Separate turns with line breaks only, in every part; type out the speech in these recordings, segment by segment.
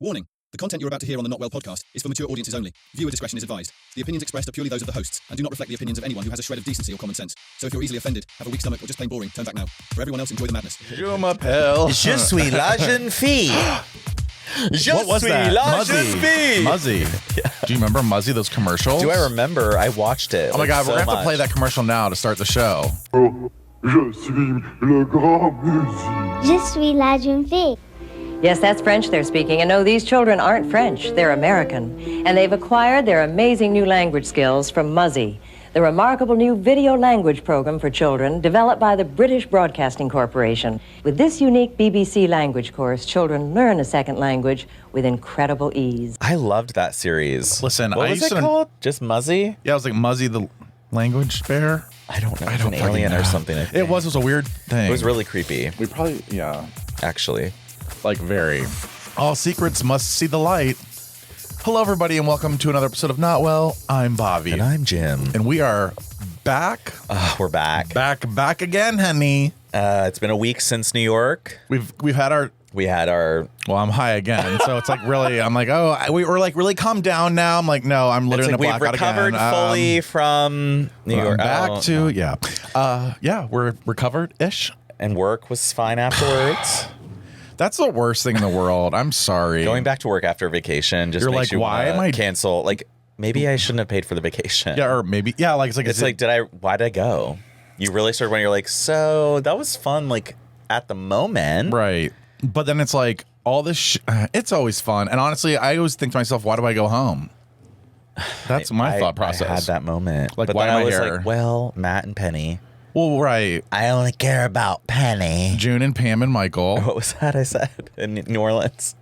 Warning. The content you're about to hear on the Not Well podcast is for mature audiences only. Viewer discretion is advised. The opinions expressed are purely those of the hosts and do not reflect the opinions of anyone who has a shred of decency or common sense. So if you're easily offended, have a weak stomach, or just plain boring, turn back now. For everyone else, enjoy the madness.
Je m'appelle.
Je suis la jeune fille.
What was that? Muzzy.
Yeah.
Do you remember Muzzy, those commercials?
Do I remember? I watched it.
Oh my God,
so
we're going to have to
much.
play that commercial now to start the show.
Je suis le grand Muzzy.
Je suis la jeune fille.
Yes, that's French they're speaking. And no, these children aren't French. They're American. And they've acquired their amazing new language skills from Muzzy, the remarkable new video language program for children developed by the British Broadcasting Corporation. With this unique BBC language course, children learn a second language with incredible ease.
I loved that series.
Listen,
what
I
was
used
it
to-
called? Just Muzzy?
Yeah, it was like Muzzy the language bear.
I don't know.
I
It was
don't
an
fucking
alien
know.
or something. I think.
It was a weird thing.
It was really creepy,
We probably, yeah,
actually.
like very. All secrets must see the light. Hello, everybody, and welcome to another episode of Not Well. I'm Bobby.
And I'm Jim.
And we are back.
We're back.
Back again, honey.
It's been a week since New York.
We've had our.
We had our.
Well, I'm high again, so it's like really. I'm like, we're like really calmed down now. I'm like, no, I'm literally
It's
in a
like we've
blackout
recovered
again.
fully from New
I'm
York.
back
Oh,
to
no.
yeah, we're recovered-ish.
And work was fine afterwards.
That's the worst thing in the world. I'm sorry.
Going back to work after vacation just
You're
makes
like,
you
why
wanna
am I-
cancel? Like, maybe I shouldn't have paid for the vacation.
Yeah, or maybe like
It's like, why did I go? You really started when you're like, so that was fun, like at the moment.
right. But then it's like all this. It's always fun, and honestly, I always think to myself, why do I go home? That's my thought process.
I had that moment.
Like,
but
why
then
am I
I was
here?
like, well, Matt and Penny.
Well, right.
I only care about Penny.
June and Pam and Michael.
What was that I said in New Orleans?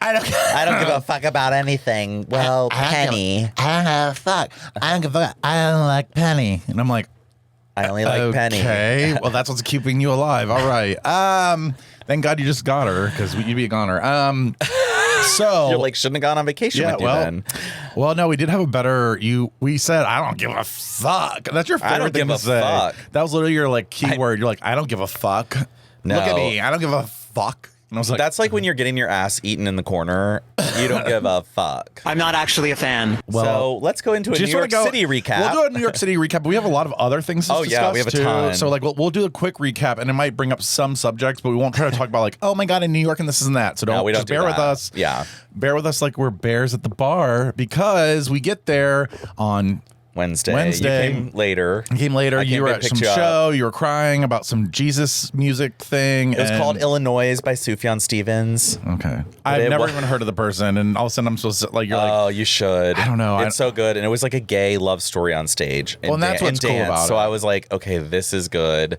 I don't.
I don't give a fuck about anything. Well, Penny.
I don't have a fuck. I don't give a fuck. I don't like Penny. And I'm like,
I only like Penny.
okay. Well, that's what's keeping you alive. All right. Thank God you just got her because you'd be a goner. So
You're like, shouldn't have gone on vacation with you then.
Well, no, we did have a better. We said, I don't give a fuck. That's your favorite
I don't
thing
give
to
a
say.
fuck.
That was literally your like keyword. You're like, I don't give a fuck.
No.
Look at me. I don't give a fuck. And I was like,
That's like when you're getting your ass eaten in the corner. You don't give a fuck.
I'm not actually a fan.
Well,
so let's go into a New
just
York
wanna go-
City recap.
We'll do a New York City recap, but we have a lot of other things to
Oh,
discuss
yeah, we have a
too.
ton.
So like we'll do a quick recap, and it might bring up some subjects, but we won't try to talk about like, oh my God, in New York and this and that. So don't,
No, we don't
just
do
bear with
that.
us.
Yeah.
Bear with us like we're bears at the bar because we get there on
Wednesday. You came later.
You came later.
I
You
came
were
to
at
pick
some
you up.
show. You were crying about some Jesus music thing.
It was called Illinois by Sufjan Stevens.
Okay. I've
it
never
was-
even heard of the person, and all of a sudden I'm supposed to like you're like,
Oh, you should.
I don't know.
It's so good. And it was like a gay love story on stage.
Well, and that's what's cool
dance.
about
So
it.
I was like, okay, this is good.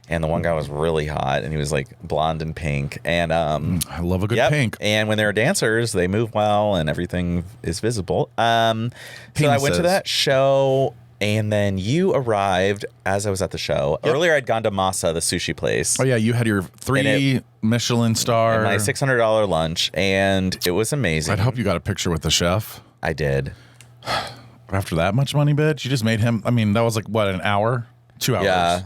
And the one guy was really hot, and he was like blonde and pink. And
I love a good
yep.
pink.
And when they're dancers, they move well, and everything is visible. So I went
Penises.
to that show. And then you arrived as I was at the show.
Yep.
Earlier, I'd gone to Masa, the sushi place.
Oh yeah, you had your 3 Michelin star.
And my $600 lunch, and it was amazing.
I'd hope you got a picture with the chef.
I did.
After that much money, bitch, you just made him. I mean, that was like what, an hour, 2 hours.
Yeah.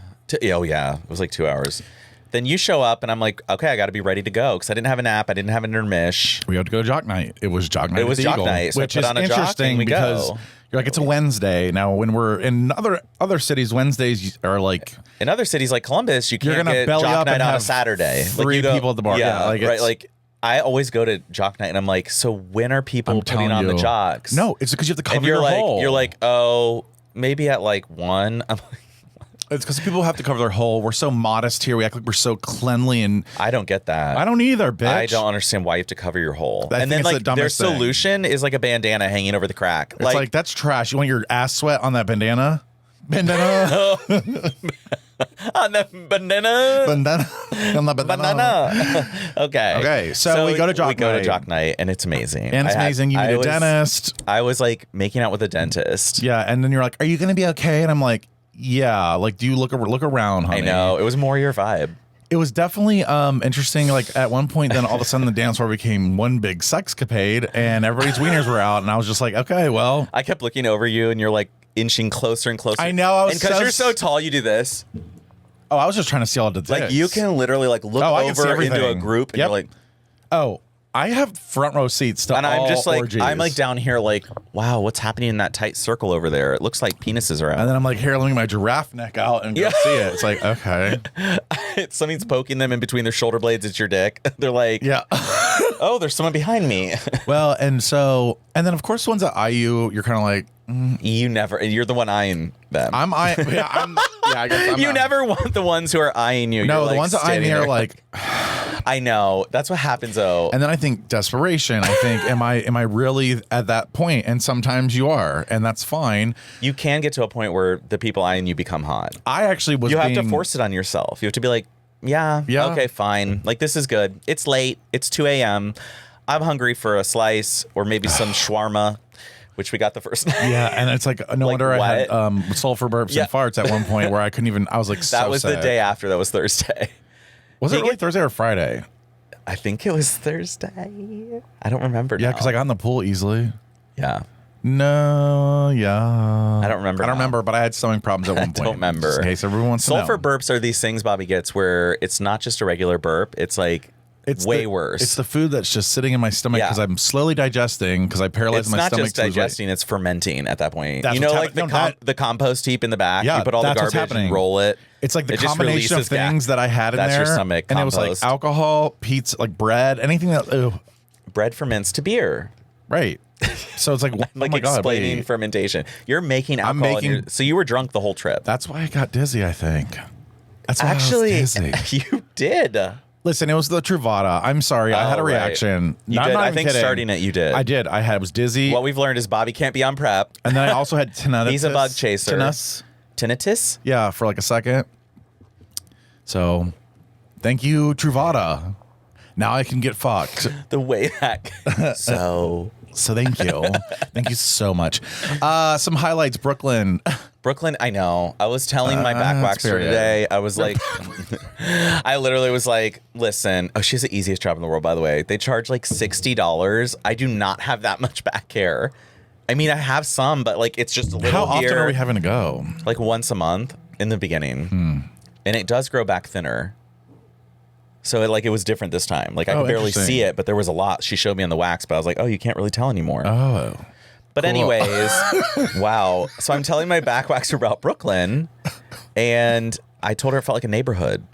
Oh, yeah. It was like 2 hours. Then you show up, and I'm like, okay, I got to be ready to go because I didn't have a nap. I didn't have an intermish.
We had to go to Jock Night. It was Jock Night.
It was
at the
Jock
Eagle,
Night, so I
which
put
is
on a jock
interesting
and we
because
go.
you're like it's a Wednesday now. When we're in other cities, Wednesdays are like
In other cities like Columbus, you
You're
can't
gonna
get
belly
Jock
up
Night
and
on a
have
Saturday.
three
you go-
people at the bar. Yeah, like
right.
it's-
Like I always go to Jock Night, and I'm like, so when are people
I'm
putting
telling
on the
you.
jocks?
No, it's because you have to cover
and you're
your
like,
hole.
you're like, oh, maybe at like 1. I'm like,
It's because people have to cover their hole. We're so modest here. We act like we're so cleanly, and
I don't get that.
I don't either, bitch.
I don't understand why you have to cover your hole.
I
And
think
then
it's the
like their
dumbest thing.
solution is like a bandana hanging over the crack.
It's like that's trash. You want your ass sweat on that bandana? Bandana.
on the banana.
Bandana. On the
Banana. Okay.
Okay, so we go to Jock
We go to
Night.
Jock Night, and it's amazing.
And it's amazing. You need a dentist.
I was like making out with a dentist.
Yeah, and then you're like, "Are you gonna be okay?" And I'm like, "Yeah." Like, do you look around, honey?
I know. It was more your vibe.
It was definitely interesting. Like at one point, then all of a sudden the dance floor became one big sexcapade, and everybody's wieners were out, and I was just like, "Okay, well."
I kept looking over you, and you're like inching closer and closer.
I know, I was
and because
so
you're so tall, you do this.
Oh, I was just trying to see all the dicks.
Like you can literally like look
Oh, I can see
over into a
everything.
group, and
Yep.
you're like,
Oh, I have front row seats to
And I'm
all
just like,
orgies.
I'm like down here like, wow, what's happening in that tight circle over there? It looks like penises are out.
And then I'm like, here, let me get my giraffe neck out and go see it. It's like, okay.
Something's poking them in between their shoulder blades. It's your dick. They're like,
Yeah.
oh, there's someone behind me.
Well, and then of course, the ones that eye you, you're kind of like,
You're the one eyeing them.
I guess I'm
you
not.
never want the ones who are eyeing you.
No,
You're,
the
like,
ones that eye me
standing
are
there.
like,
I know. That's what happens, though.
and then I think desperation. I think, am I really at that point? And sometimes you are, and that's fine.
You can get to a point where the people eyeing you become hot.
I actually was.
You have to force it on yourself. You have to be like, yeah, okay, fine. Like, this is good. It's late. It's 2 a.m. I'm hungry for a slice or maybe some shawarma, which we got the first night.
Yeah, and it's like no wonder I had sulfur burps
Yeah.
and farts at one point where I couldn't even. I was like,
That was the day after. That was Thursday.
Was it
You
really
get-
Thursday or Friday?
I think it was Thursday. I don't remember.
Yeah,
now.
because I got in the pool easily.
Yeah.
No, yeah.
I don't remember.
I don't
now.
remember, but I had stomach problems at one point.
don't remember.
Just in case everyone wants
Sulfur
to know.
burps are these things Bobby gets where it's not just a regular burp. It's like way worse.
It's the food that's just sitting in my stomach
Yeah.
because I'm slowly digesting because I paralyzed
It's
my
not
stomach.
just
so it was like-
digesting; it's fermenting at that point.
That's
You know,
what's
like
happening.
the compost heap in the back.
Yeah,
you put all the
that's what's
garbage
happening.
and roll it.
It's like the
It just
combination of
releases gas.
things that I had in
That's
there.
your stomach
and it was like
compost.
alcohol, pizza, like bread, anything that. Ew.
Bread ferments to beer.
Right. So it's like, oh
Like
my God,
explaining
wait.
fermentation. You're making
I'm
alcohol.
making-
So you were drunk the whole trip.
That's why I got dizzy, I think. That's why
Actually,
I was dizzy.
you did.
Listen, it was the Truvada. I'm sorry. I had a
Oh, right.
reaction.
You
I'm
did.
not
I
even
think
kidding.
starting it, you did.
I did. I was dizzy.
What we've learned is Bobby can't be on prep.
And then I also had tinnitus.
He's a bug chaser. Tinnitus?
Yeah, for like a second. So, thank you, Truvada. Now I can get fucked.
The way back. So
Thank you. Thank you so much. Some highlights, Brooklyn.
Brooklyn, I know. I was telling my back waxer
period.
today, I was like, I literally was like, listen, oh, she has the easiest job in the world, by the way. They charge like $60. I do not have that much back hair. I mean, I have some, but like, it's just a little
How often
here,
are we having to go?
like once a month in the beginning. And it does grow back thinner. So it was different this time. Like I
Oh,
could barely
interesting.
see it, but there was a lot. She showed me on the wax, but I was like, oh, you can't really tell anymore.
Oh.
But
Cool.
anyways, wow. So I'm telling my back waxer about Brooklyn, and I told her it felt like a neighborhood.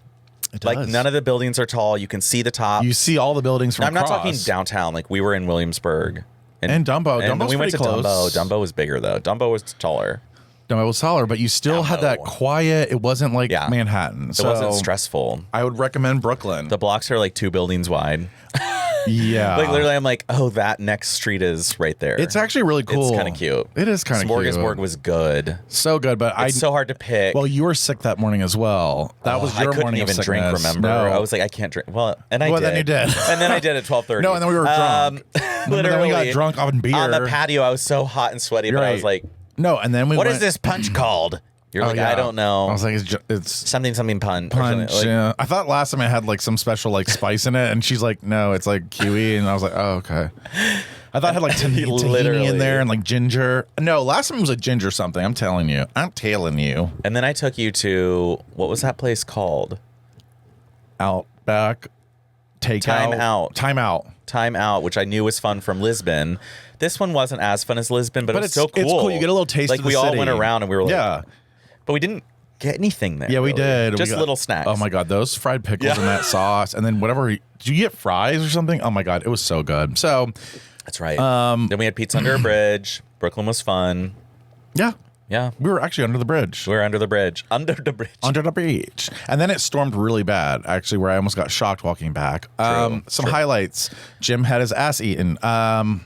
It
Like
does.
none of the buildings are tall. You can see the top.
You see all the buildings from
I'm not
across.
talking downtown. Like we were in Williamsburg.
And Dumbo.
And then
Dumbo's
we went to
pretty
Dumbo.
close.
Dumbo was bigger though. Dumbo was taller.
Dumbo was taller, but you still had that
Dumbo.
quiet. It wasn't like
Yeah.
Manhattan.
It
So
wasn't stressful.
I would recommend Brooklyn.
The blocks are like 2 buildings wide.
yeah.
Like literally, I'm like, oh, that next street is right there.
It's actually really cool.
It's kind of cute.
It is kind of cute.
Smorgasbord was good.
So good, but
It's so hard to pick.
Well, you were sick that morning as well. That was
I
your
couldn't
morning
even
of
drink.
sickness.
Remember,
No.
I was like, I can't drink. Well, and I
Well,
did.
then you did.
And then I did at 12:30.
No, and then we were drunk.
Literally,
then we got drunk on beer.
on the patio. I was so hot and sweaty, but I was
Right.
like,
No, and then we
"What
went,
is this punch called?" You're
Oh,
like,
yeah.
"I don't know."
I was like, it's
something punch. or
punch.
something. Like,
Yeah. I thought last time it had like some special like spice in it, and she's like, no, it's like kiwi, and I was like, oh, okay. I thought it had like tahini
Literally.
in there and like ginger. No, last time was a ginger something. I'm telling you. I'm tailing you.
And then I took you to what was that place called?
Outback, takeout,
Time Out. Time Out, which I knew was fun from Lisbon. This one wasn't as fun as Lisbon, but it was
it's
still cool.
It's cool. You get a little taste.
Like
of the
we all
city.
went around and we were like,
yeah.
but we didn't get anything there.
Yeah, we
really.
did.
Just
We got-
little snacks.
Oh my god, those fried pickles
Yeah.
and that sauce, and then whatever. Did you get fries or something? Oh my god, it was so good. So,
That's right. Then we had pizza under a bridge. Brooklyn was fun.
yeah,
Yeah.
we were actually under the bridge.
We were under the bridge. Under the bridge.
Under the beach, and then it stormed really bad. Actually, where I almost got shocked walking back. Some highlights: Jim had his ass eaten.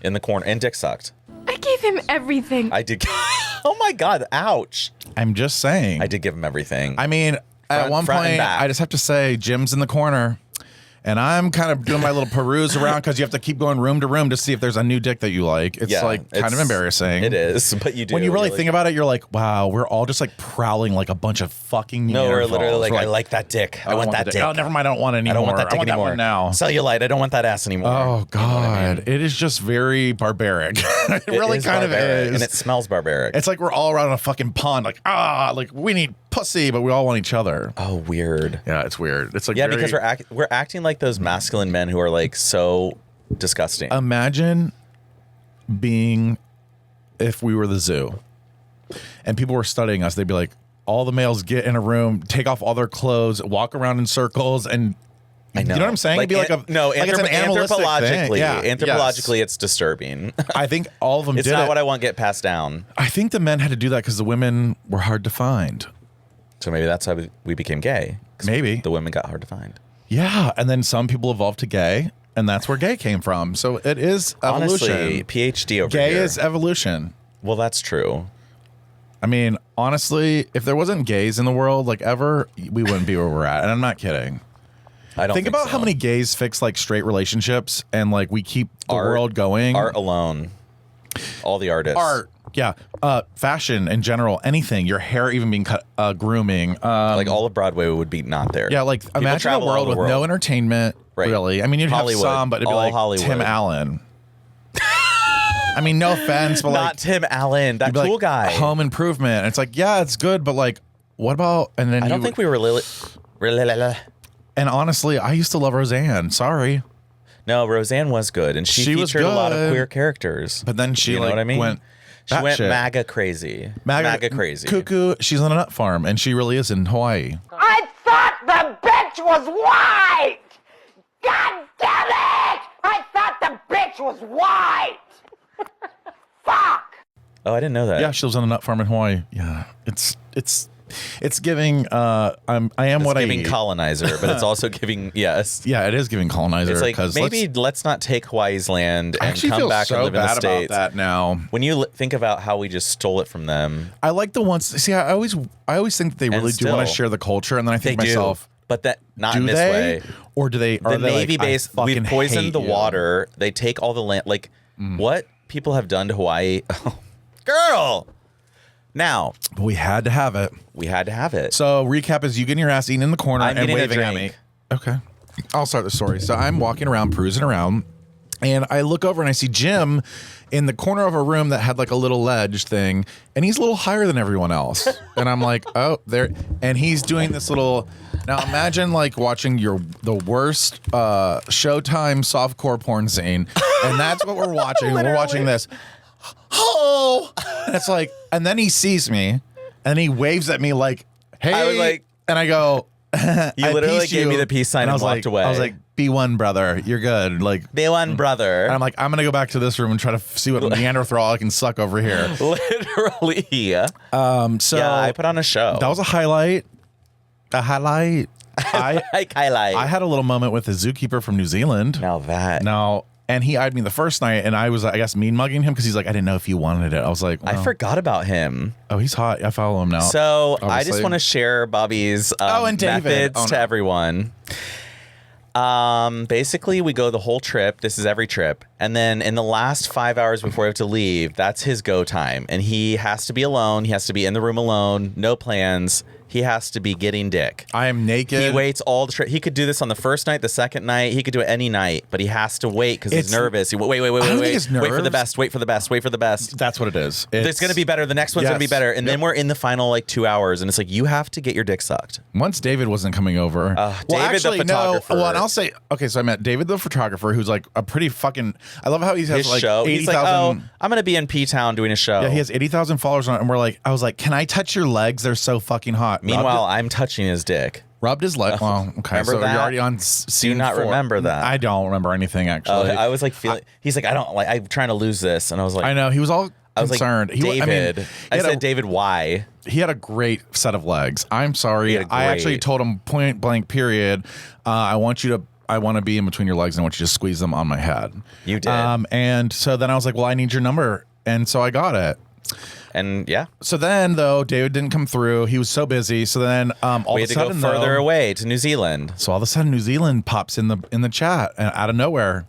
In the corner. And Dick sucked.
I gave him everything.
I did. Oh my God. Ouch.
I'm just saying.
I did give him everything.
I mean, at
Front-
one
front and
point,
back.
I just have to say, Jim's in the corner. And I'm kind of doing my little peruse around because you have to keep going room to room to see if there's a new dick that you like. It's like kind of embarrassing.
It is, but you do.
When you really
You're
think
like,
about it, you're like, wow, we're all just like prowling like a bunch of fucking
no, we're
Neanderthals.
literally like,
We're
I like that dick. I want that
the
dick.
Oh, never mind. I don't want it anymore.
I don't want that dick anymore.
one now.
Cellulite. I don't want that ass anymore.
Oh,
You know what
God.
I mean?
It is just very barbaric. it really
is
kind of
barbaric,
is.
and it smells barbaric.
It's like we're all around a fucking pond, like, like we need pussy, but we all want each other.
Oh, weird.
Yeah, it's weird. It's like
Yeah,
very-
because we're acting like those masculine men who are like so disgusting.
Imagine being, if we were the zoo and people were studying us, they'd be like, all the males get in a room, take off all their clothes, walk around in circles, and
I know.
You know what I'm saying?
Like,
It'd be like it's an animalistic thing.
Anthropologically, it's disturbing.
I think all of them
it's
did
not
it.
what I want to get passed down.
I think the men had to do that because the women were hard to find.
So maybe that's how we became gay. 'Cause
maybe.
The women got hard to find.
Yeah, and then some people evolved to gay, and that's where gay came from. So it is evolution.
Honestly, PhD over
gay
here.
is evolution.
Well, that's true.
I mean, honestly, if there wasn't gays in the world, like ever, we wouldn't be where we're at. And I'm not kidding.
I don't
think about
so.
how many gays fix like straight relationships and like we keep the world going.
Art alone. All the artists.
Art. Yeah. Fashion in general, anything, your hair even being cut, grooming.
Like all of Broadway would be not there.
Yeah, like
People
imagine a
travel all
world
the
with no entertainment,
Right.
really. I mean, you'd
Hollywood.
have some, but it'd be
All
like
Hollywood.
Tim Allen. I mean, no offense, but
Not
like
Tim Allen, that
you'd be
cool
like,
guy.
Home Improvement. And it's like, yeah, it's good, but like, what about? And then
I don't think we were really.
And honestly, I used to love Roseanne. Sorry,
No, Roseanne was good, and she
was
featured a lot of
good.
queer characters.
but then she
You know
like
what I mean?
went.
She went
batshit.
MAGA crazy. MAGA crazy.
Cuckoo. She's on a nut farm, and she really is in Hawaii.
I thought the bitch was white! God damn it! I thought the bitch was white! Fuck!
Oh, I didn't know that.
Yeah, she lives on a nut farm in Hawaii. Yeah, it's giving. I am
It's
what I
giving
eat.
colonizer, but it's also giving yes.
Yeah, it is giving colonizer.
It's like
'cause
maybe let's not take Hawaii's land
I
and
actually
come
feel
back
so
and live in the
bad about
States.
that now.
When you think about how we just stole it from them,
I like the ones. See, I always think that they really do want to
still,
share the culture, and then I think
they
to myself,
do, but that not
do
in this
they,
way.
or do they?
The
Are they
Navy
like,
base,
I fucking
we've poisoned
hate
the
you.
water. They take all the land. Like what people have done to Hawaii, girl. Now
But we had to have it.
we had to have it.
So recap is you getting your ass eaten in the corner
I'm
and
getting a
waving at me.
drink.
Okay, I'll start the story. So I'm walking around, cruising around, and I look over and I see Jim in the corner of a room that had like a little ledge thing, and he's a little higher than everyone else. And I'm like, oh, there, and he's doing this little. Now imagine like watching the worst Showtime softcore porn scene, and that's what we're watching. We're watching this. Oh, and it's like, and then he sees me, and he waves at me like, "Hey!"
I was like-
and I go,
You
I
literally
peace
gave me
you.
the peace sign
I
and
was
walked
like,
away.
I was like, "B1, brother, you're good." Like,
Day one, brother.
and I'm like, I'm gonna go back to this room and try to see what Neanderthal I can suck over here.
Literally.
So
Yeah, I put on a show.
that was a highlight. A highlight.
like highlight.
I had a little moment with a zookeeper from New Zealand.
now that.
Now, and he eyed me the first night, and I was, I guess, mean mugging him because he's like, I didn't know if you wanted it. I was like,
I
well,
forgot about him.
Oh, he's hot. I follow him now.
So I
obviously.
just want to share Bobby's
and David.
methods
Oh,
to
no.
everyone. Basically, we go the whole trip. This is every trip. And then in the last 5 hours before we have to leave, that's his go time. And he has to be alone. He has to be in the room alone. No plans. He has to be getting dick.
I am naked.
He waits all the trip. He could do this on the first night, the second night. He could do it any night, but he has to wait because he's
It's-
nervous. He, wait.
I don't think it's
Wait for the
nerves.
best. Wait for the best. Wait for the best.
That's what it is.
It's going to be better. The next one's going to be
Yes.
better. And then
Yep.
we're in the final like 2 hours, and it's like you have to get your dick sucked.
Once David wasn't coming over.
David the photographer.
No, well, and I'll say, okay, so I met David the photographer, who's like a pretty fucking. I love how he has
His
like
show.
80,000.
He's like, oh, I'm going to be in P-Town doing a show.
Yeah, he has 80,000 followers on it, and we're like, I was like, can I touch your legs? They're so fucking hot.
Meanwhile, I'm touching his dick.
rubbed his leg. Well, okay,
Remember
so
that?
you're already on scene
not
4.
remember that.
I don't remember anything actually.
I was like feeling. He's like, I don't like. I'm trying to lose this, and I was like,
I know he was all
I was
concerned.
like,
He,
David. I said, David, why?
He had a great set of legs. I'm sorry.
He had a
I actually
great-
told him point blank period. I want to be in between your legs and I want you to squeeze them on my head.
You did.
And so then I was like, well, I need your number. And so I got it.
And yeah,
So then though, David didn't come through. He was so busy. So then all
we
of
had
a
to go
sudden
further
though,
away to New Zealand.
So all of a sudden New Zealand pops in the chat and out of nowhere.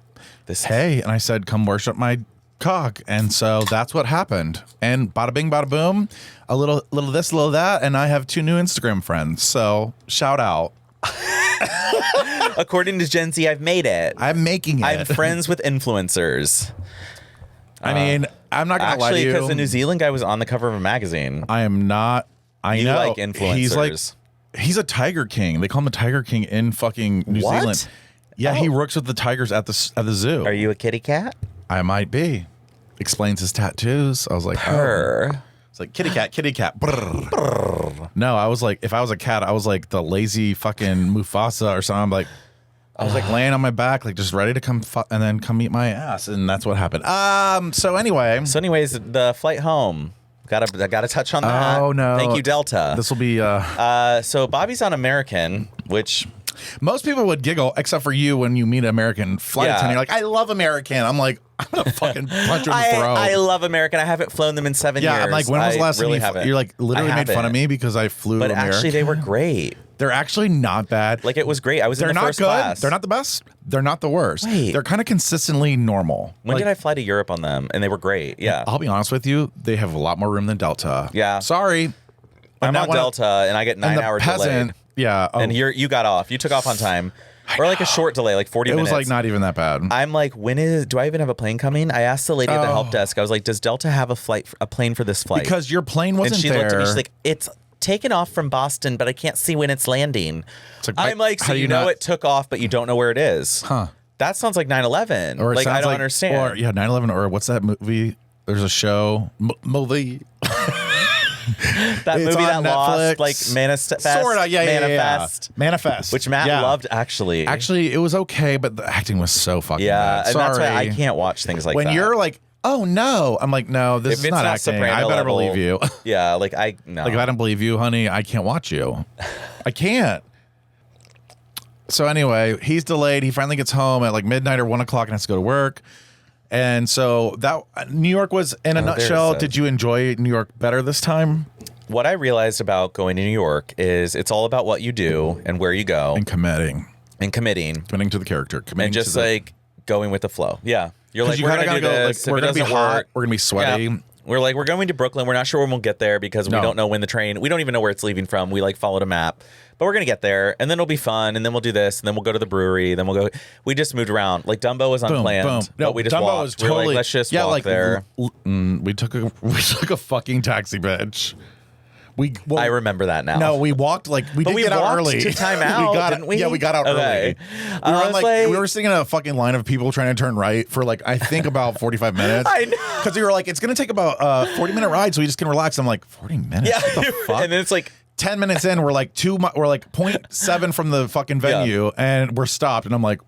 Hey, and I said, come worship my cock. And so that's what happened. And bada bing, bada boom, a little this, a little that. And I have 2 new Instagram friends. So shout out.
According to Gen Z, I've made it.
I'm making it.
I'm friends with influencers.
I mean, I'm not going to lie to
Actually,
you.
because the New Zealand guy was on the cover of a magazine.
I am not. I
You
know.
like influencers.
He's a Tiger King. They call him a Tiger King in fucking New
What?
Zealand. Yeah, he works with the tigers at the zoo.
Are you a kitty cat?
I might be. Explains his tattoos. I was like,
Purr.
oh. It's like kitty cat. Brrr. Brrr. No, I was like, if I was a cat, I was like the lazy fucking Mufasa or something. I'm like, I was like laying on my back, like just ready to come and then come eat my ass, and that's what happened. So anyways,
the flight home. Gotta touch on that.
Oh no!
Thank you, Delta.
This will be.
So Bobby's on American, which
most people would giggle, except for you when you meet an American flight attendant. You're like, I love American. I'm like, I'm gonna fucking punch her in the throat.
I love American. I haven't flown them in 7 years.
Yeah, I'm like, when was the last
really
time you're like literally made fun of me because I flew
But
American?
actually, they were great.
They're actually not bad.
Like, it was great. I was in the first class.
They're not the best. They're not the worst.
Wait.
They're kind of consistently normal.
When did I fly to Europe on them? And they were great. Yeah.
I'll be honest with you. They have a lot more room than Delta.
Yeah.
Sorry.
I'm on Delta, and I get 9 hours delay.
Yeah. Oh.
And you got off. You took off on time. Or like a short delay, like 40 minutes.
It was like not even that bad.
I'm like, do I even have a plane coming? I asked the lady at the help desk. I was like, does Delta have a plane for this flight?
Because your plane wasn't
and she
there.
looked at me. She's like, it's taken off from Boston, but I can't see when it's landing. I'm like, so you know it took off, but you don't know where it is.
Huh.
That sounds like 9/11.
Or
like I don't understand.
Or 9/11. Or what's that movie? There's a show. Movie.
That movie that
Netflix.
lost, like Manifest.
Sorta,
Manifest.
Yeah. Manifest.
Which Matt loved, actually.
Actually, it was okay, but the acting was so fucking bad.
And
Sorry.
that's why I can't watch things like that.
When you're like, oh no, I'm like, no, this is not acting.
Soprano
I better
level,
believe you.
Yeah, like no.
Like if I don't believe you, honey, I can't watch you. I can't. So anyway, he's delayed. He finally gets home at like midnight or 1 o'clock and has to go to work. And so that New York was in a nutshell. Did you enjoy New York better this time?
What I realized about going to New York is it's all about what you do and where you go.
And committing.
Committing
to the character.
And just like going with the flow. Yeah. You're like,
you
we're going to do this.
Like, we're going to be hot. We're going to be sweaty.
Yeah. We're like, we're going to Brooklyn. We're not sure when we'll get there because we don't know when we don't even know where it's leaving from. We like followed a map. But we're going to get there, and then it'll be fun, and then we'll do this, and then we'll go to the brewery, then we'll go. We just moved around. Like, Dumbo was unplanned.
Boom. No,
but we just
Dumbo
walked.
was totally,
we're like, let's just walk there.
We took a fucking taxi, bitch.
I remember that now.
No, we walked we did get out early
to time out, didn't we?
Yeah, we got out early. We were sitting in a fucking line of people trying to turn right for I think about 45 minutes.
I know.
Because we were like, it's gonna take about 40-minute ride, so we just can relax. I'm like, 40 minutes?
Yeah.
What the fuck?
And then it's like
10 minutes in, we're like 0.7 from the fucking venue, and we're stopped, and I'm like,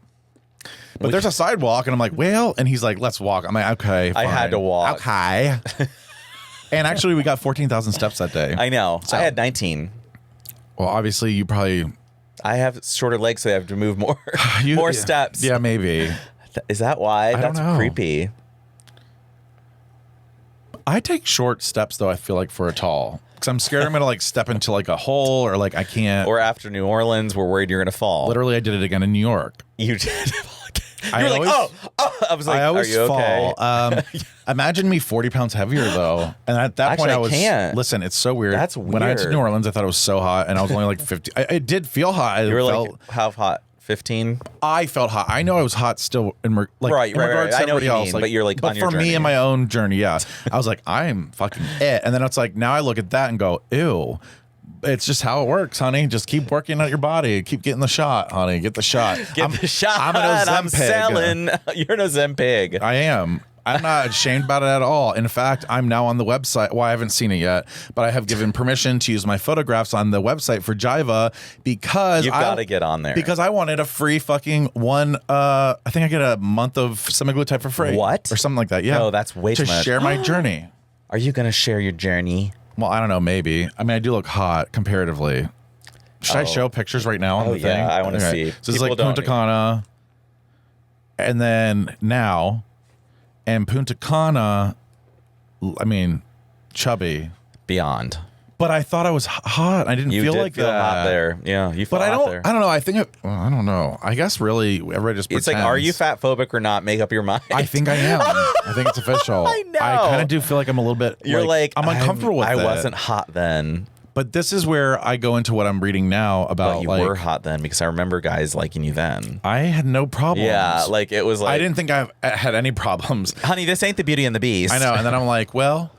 but there's a sidewalk, and I'm like, well, and he's like, let's walk. I'm like, okay, fine.
I had to walk.
Okay. And actually, we got 14,000 steps that day.
I know. So, I had 19.
Well, obviously, you probably...
I have shorter legs, so I have to move more more steps.
Yeah, maybe.
Is that why?
I don't know.
Creepy.
I take short steps, though, I feel like, for a tall. Because I'm scared I'm going to, step into, a hole, or, I can't...
Or after New Orleans, we're worried you're going to fall.
Literally, I did it again in New York.
You did?
I
always, I was like,
I always
are you
fall.
okay?
Imagine me 40 pounds heavier, though. And at that point, I was...
can't.
Listen, it's so weird.
That's weird.
When I went to New Orleans, I thought it was so hot, and I was only 50. I did feel hot.
You were how hot? 15?
I felt hot. I know I was hot still in regards to
I know what
everybody
you
else.
mean, but you're
but
on your
for me
journey.
in my own journey, yeah. I was like, I'm fucking it. And then it's like, now I look at that and go, ew. It's just how it works, honey. Just keep working at your body. Keep getting the shot, honey. Get the shot.
Get the shot.
I'm an Ozempic.
I'm selling. You're an Ozempic.
I am. I'm not ashamed about it at all. In fact, I'm now on the website. Well, I haven't seen it yet, but I have given permission to use my photographs on the website for Jiva because
you've got to get on there.
Because I wanted a free fucking one. I think I get a month of semaglutide for free.
What?
Or something like that. Yeah.
No, that's way too much.
To share my journey.
Are you going to share your journey?
Well, I don't know. Maybe. I mean, I do look hot comparatively. Should I show pictures right now on the thing?
I want to see.
So it's like Punta Cana, and then now, and Punta Cana. I mean, chubby.
Beyond.
But I thought I was hot. I didn't feel like
feel
that.
hot there. Yeah, you felt
But
hot there.
I don't know. I think I don't know. I guess really everybody just pretends.
It's like, are you fat phobic or not? Make up your mind.
I think I am. I think it's official.
I know.
I kind of do feel like I'm a little bit.
You're like
I'm uncomfortable with it.
I wasn't hot then.
But this is where I go into what I'm reading now about.
But you were hot then because I remember guys liking you then.
I had no problems.
Yeah, like it was like
I didn't think I had any problems.
Honey, this ain't the Beauty and the Beast.
I know. And then I'm like, well,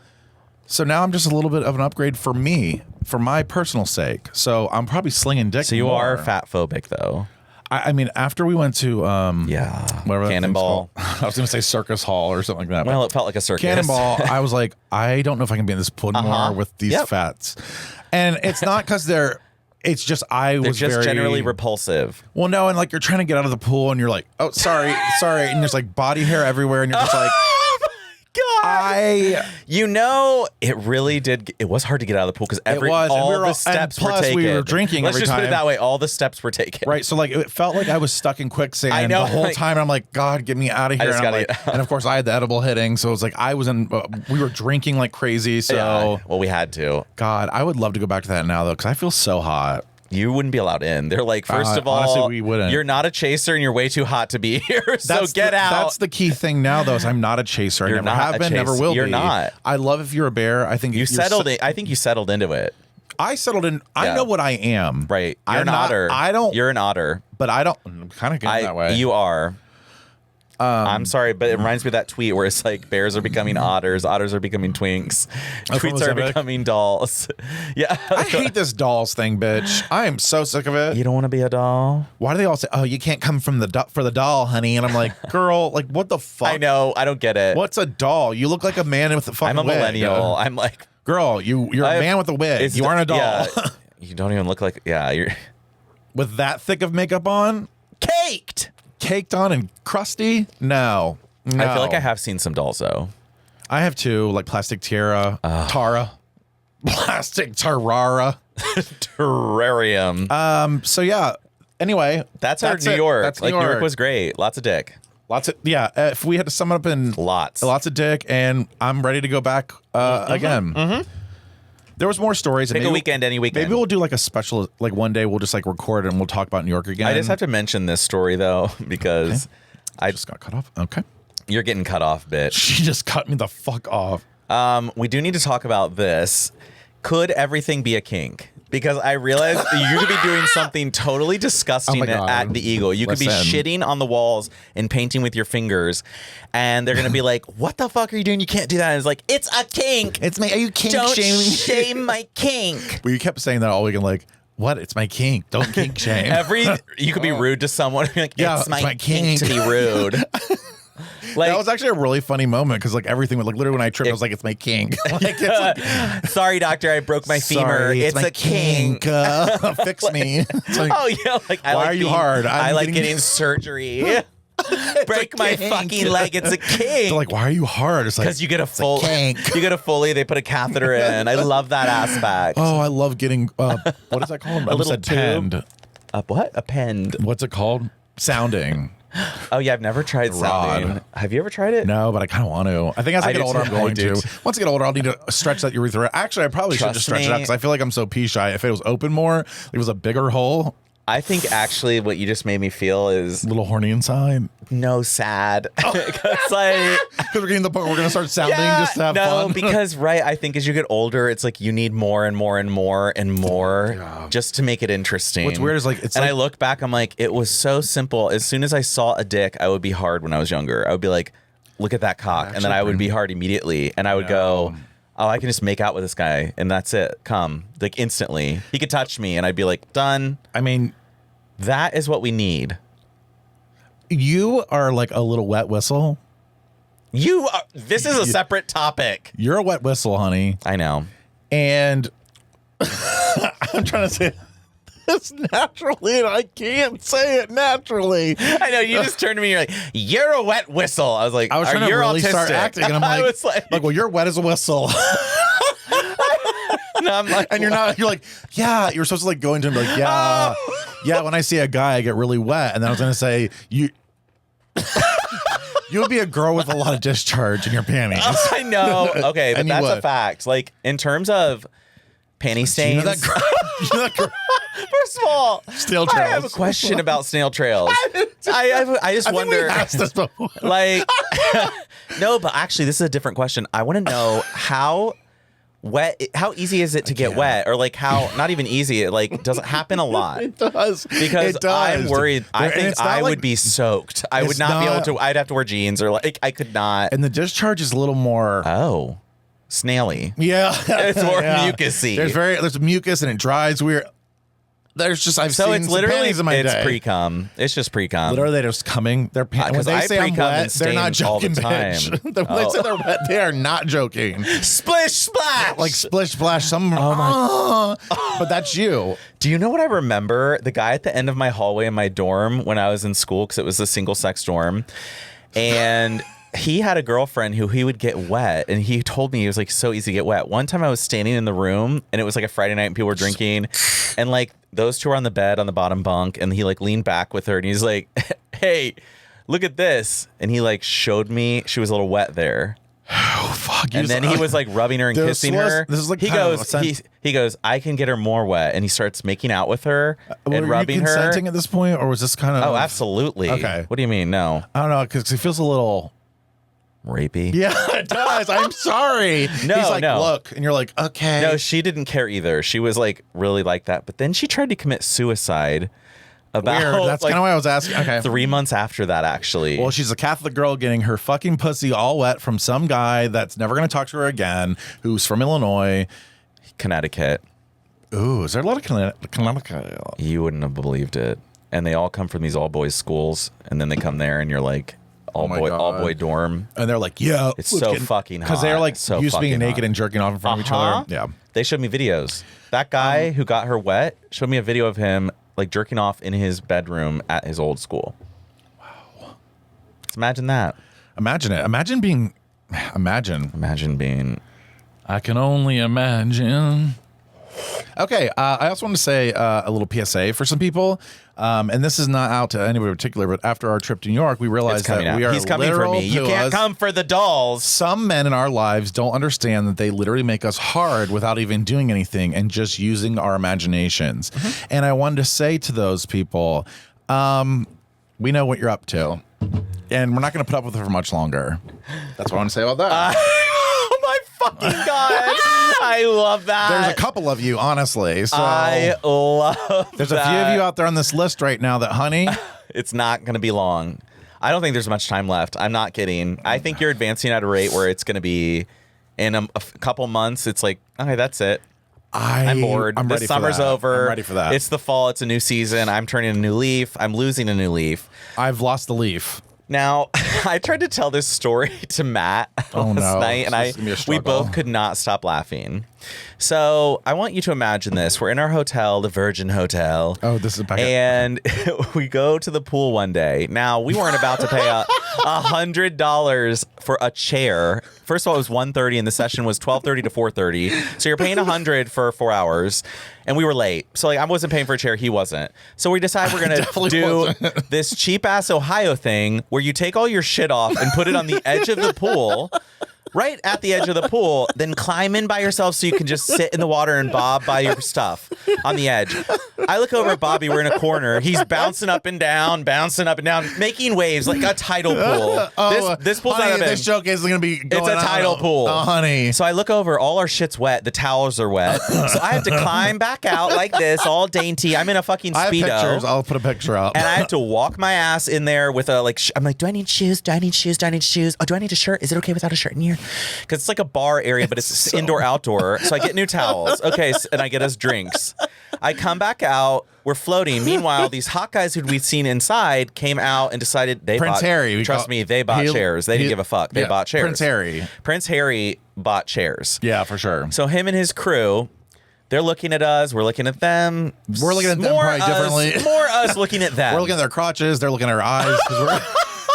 so now I'm just a little bit of an upgrade for me, for my personal sake. So I'm probably slinging dick.
So you
more.
are fat phobic though.
I mean, after we went to whatever that thing's
Cannonball.
called. I was going to say Circus Hall or something like that.
Well, it felt like a circus.
Cannonball, I was like, I don't know if I can be in this pool anymore with these fats. And it's not because it's just
They're
was
just
very
generally repulsive.
Well, no, and like you're trying to get out of the pool and you're like, oh, sorry, and there's like body hair everywhere and you're just like,
God. It really did. It was hard to get out of the pool because all the steps were taken.
We were drinking
Let's
every
just
time.
put it that way. All the steps were taken.
Right. So like it felt like I was stuck in quicksand
I know,
the whole
like-
time. I'm like, God, get me out of here.
just
And, I'm
gotta-
like, and of course I had the edible hitting. So it was like I was in, we were drinking like crazy. So
Well, we had to.
God, I would love to go back to that now though, because I feel so hot.
You wouldn't be allowed in. They're like, first of all,
honestly, we wouldn't.
You're not a chaser and you're way too hot to be here. So get out.
That's the key thing now though, is I'm not a chaser. I
You're
never
not
have
a
been, never
chaser.
will
You're
be.
not.
I love if you're a bear. I think
You
if you're
settled it. I think you settled into it.
I settled in. I
Yeah.
know what I am.
Right. You're
I'm
an
not-
otter.
I don't.
You're an otter.
But I don't. I'm kind of getting that way.
You are. I'm sorry, but it reminds me of that tweet where it's like bears are becoming otters, otters are becoming twinks, tweets are
Mozambique.
becoming dolls. Yeah.
I hate this dolls thing, bitch. I am so sick of it.
You don't want to be a doll?
Why do they all say, "Oh, you can't come from for the doll, honey"? And I'm like, girl, like what the fuck?
I know. I don't get it.
What's a doll? You look like a man with a fucking
I'm a
wig.
millennial. I'm like,
Girl, you're a man with a wig. You aren't a doll.
Yeah, you don't even look like. Yeah, you're
With that thick of makeup on, caked on and crusty. No.
I feel like I have seen some dolls though.
I have two, like Plastic Tara, Plastic Tarara.
Terrarium.
So yeah. Anyway,
That's our New
it.
York.
That's
New York was great. Lots of dick.
lots of if we had to sum it up in
Lots.
of dick, and I'm ready to go back again. Mm-hmm. There was more stories.
Pick a weekend, any weekend.
Maybe we'll do like a special, like one day we'll just like record it and we'll talk about New York again.
I just have to mention this story though because
I just got cut off. Okay.
you're getting cut off, bitch.
She just cut me the fuck off.
We do need to talk about this. Could everything be a kink? Because I realized you could be doing something totally disgusting at the Eagle. You could be shitting on the walls and painting with your fingers, and they're gonna be like, "What the fuck are you doing? You can't do that." And it's like, "It's a kink.
It's my. Are you kink
Don't
shaming?
shame my kink."
Well, you kept saying that all weekend, like, "What? It's my kink. Don't kink shame."
You could be rude to someone. And be like,
Yeah,
it's my kink to be rude.
Like, that was actually a really funny moment because like everything was like literally when I tripped, I was like, "It's my kink." Like, it's like,
sorry, doctor, I broke my femur.
sorry,
It's
my
a kink.
Fix me. It's like,
Oh yeah, like I
why
like
are you hard?
I
I'm
like
getting-
getting surgery. Break my
kink.
fucking leg. It's a kink.
they're like, why are you hard? It's like
Because you get a
it's
full,
kink.
you get a Foley. They put a catheter in. I love that aspect.
Oh, I love getting what is that called?
A little
said penned.
tube. What? A penned.
What's it called? Sounding.
Oh yeah, I've never tried sounding.
Rod.
Have you ever tried it?
No, but I kind of want to. I think as I
I
get
do
older,
too.
I'm going
I do
to.
too.
Once I get older, I'll need to stretch that urethra. Actually, I probably should
Trust
just stretch it out
me.
because I feel like I'm so pee shy. If it was open more, like it was a bigger hole,
I think actually what you just made me feel is
a little horny inside.
no sad. It's like
Because we're getting to the point where we're gonna start sounding just to have
no,
fun.
because right, I think as you get older, it's like you need more and more and more and more just to make it interesting.
What's weird is like it's
and
like,
I look back, I'm like, it was so simple. As soon as I saw a dick, I would be hard when I was younger. I would be like, look at that cock, and then I would be hard immediately, and I would go, oh, I can just make out with this guy, and that's it. Come, like instantly, he could touch me, and I'd be like, done.
I mean,
That is what we need.
you are like a little wet whistle.
You are, this is a separate topic.
You're a wet whistle, honey.
I know.
And I'm trying to say this naturally, and I can't say it naturally.
I know. You just turned to me. You're like, "You're a wet whistle." I was like,
I was trying to
you're
really
autistic.
start acting, and I'm
I
like,
was like,
well, you're wet as a whistle.
and I'm like,
And you're not, you're like, yeah, you're supposed to like go into him like, yeah, yeah, when I see a guy, I get really wet. And then I was going to say, you would be a girl with a lot of discharge in your panties.
I know. Okay, but
And you
that's a
would.
fact. Like, in terms of panty
Do you
stains.
know that girl? You know that girl?
First of all,
Snail
I have a
trails.
question about snail trails. I just
I think
wonder.
we asked this before.
Like, no, but actually, this is a different question. I want to know how easy is it to get wet, or like how not even easy, it like doesn't happen a lot.
It does.
Because
It does.
I'm worried. I
And
think
it's not
I
like-
would be soaked. I would
It's
not be able
not-
to. I'd have to wear jeans, or like I could not.
And the discharge is a little more.
Oh, snaily.
Yeah.
It's more
Yeah.
mucusy.
There's mucus and it dries weird. There's just I've
So
seen
it's
some
literally
panties in my
it's
day.
pre-cum. It's just pre-cum.
Literally, they're just coming. They're when
Because
they
I
say I'm
pre-cum and
wet, they're not
stain all the
joking, bitch.
time.
When they say they're wet, they are not joking.
Splish splash.
Like splish splash. Some. But that's you.
Do you know what I remember? The guy at the end of my hallway in my dorm when I was in school, because it was a single sex dorm, and he had a girlfriend who he would get wet, and he told me it was like so easy to get wet. One time I was standing in the room, and it was like a Friday night, and people were drinking, and like those two were on the bed on the bottom bunk, and he like leaned back with her, and he's like, "Hey, look at this," and he like showed me she was a little wet there.
Oh fuck!
And then he was like rubbing her and kissing her.
This is like
he goes, I can get her more wet, and he starts making out with her and rubbing
you
her.
consenting at this point, or was this kind of?
Oh, absolutely.
Okay.
What do you mean? No.
I don't know, because it feels a little
rapey.
Yeah, it does. I'm sorry.
No,
He's like,
no.
look, and you're like, okay.
No, she didn't care either. She was like really like that, but then she tried to commit suicide. About
Weird. That's
like,
kind of why I was asking. Okay.
3 months after that, actually.
Well, she's a Catholic girl getting her fucking pussy all wet from some guy that's never going to talk to her again, who's from Illinois.
Connecticut.
Ooh, is there a lot of Connecticut?
You wouldn't have believed it. And they all come from these all boys schools, and then they come there, and you're like, all boy dorm.
And they're like, yeah.
It's so fucking hot.
Because they're like
so
used to being
fucking
naked
hot.
and jerking off in front of each other. Yeah.
They showed me videos. That guy who got her wet showed me a video of him like jerking off in his bedroom at his old school. Wow. Just imagine that.
Imagine it. Imagine being. I can only imagine. Okay, I also want to say a little PSA for some people, and this is not out to anybody in particular, but after our trip to New York, we realized that we are
He's coming for me. You can't come for the dolls.
Some men in our lives don't understand that they literally make us hard without even doing anything and just using our imaginations. Mm-hmm. And I wanted to say to those people, we know what you're up to, and we're not going to put up with it for much longer. That's what I want to say about that.
Oh my fucking God. I love that.
There's a couple of you, honestly. So
I love
There's a few of you out there on this list right now that, honey.
It's not going to be long. I don't think there's much time left. I'm not kidding. I think you're advancing at a rate where it's going to be in a couple months. It's like, okay, that's it. I'm bored. The summer's over.
I'm ready for that.
It's the fall. It's a new season. I'm turning a new leaf. I'm losing a new leaf.
I've lost the leaf.
Now, I tried to tell this story to Matt last night, and we both could not stop laughing. So I want you to imagine this. We're in our hotel, the Virgin Hotel.
Oh, this is back
and we go to the pool one day. Now, we weren't about to pay $100 for a chair. First of all, it was $130, and the session was $12:30 to $4:30. So you're paying $100 for 4 hours, and we were late. So like I wasn't paying for a chair, he wasn't. So we decided we're gonna do this cheap ass Ohio thing where you take all your shit off and put it on the edge of the pool. Right at the edge of the pool, then climb in by yourself so you can just sit in the water and bob by your stuff on the edge. I look over at Bobby. We're in a corner. He's bouncing up and down, making waves like a tidal pool. This pool's
honey,
not big.
This joke is going to be going
It's a tidal pool.
Oh, honey.
So I look over. All our shit's wet. The towels are wet. So I have to climb back out like this, all dainty. I'm in a fucking Speedo.
I have pictures. I'll put a picture up.
And I have to walk my ass in there with a I'm like, do I need shoes? Do I need shoes? Oh, do I need a shirt? Is it okay without a shirt in here? Because it's like a bar area, but it's indoor, outdoor. So I get new towels. Okay, and I get us drinks. I come back out. We're floating. Meanwhile, these hot guys who we'd seen inside came out and decided they
Prince
bought.
Harry.
Trust me, they bought chairs. They didn't give a fuck. They bought chairs. Prince Harry bought chairs.
Yeah, for sure.
So him and his crew. They're looking at us. We're looking at them.
We're looking at them probably differently.
More us looking at them.
We're looking at their crotches. They're looking at our eyes.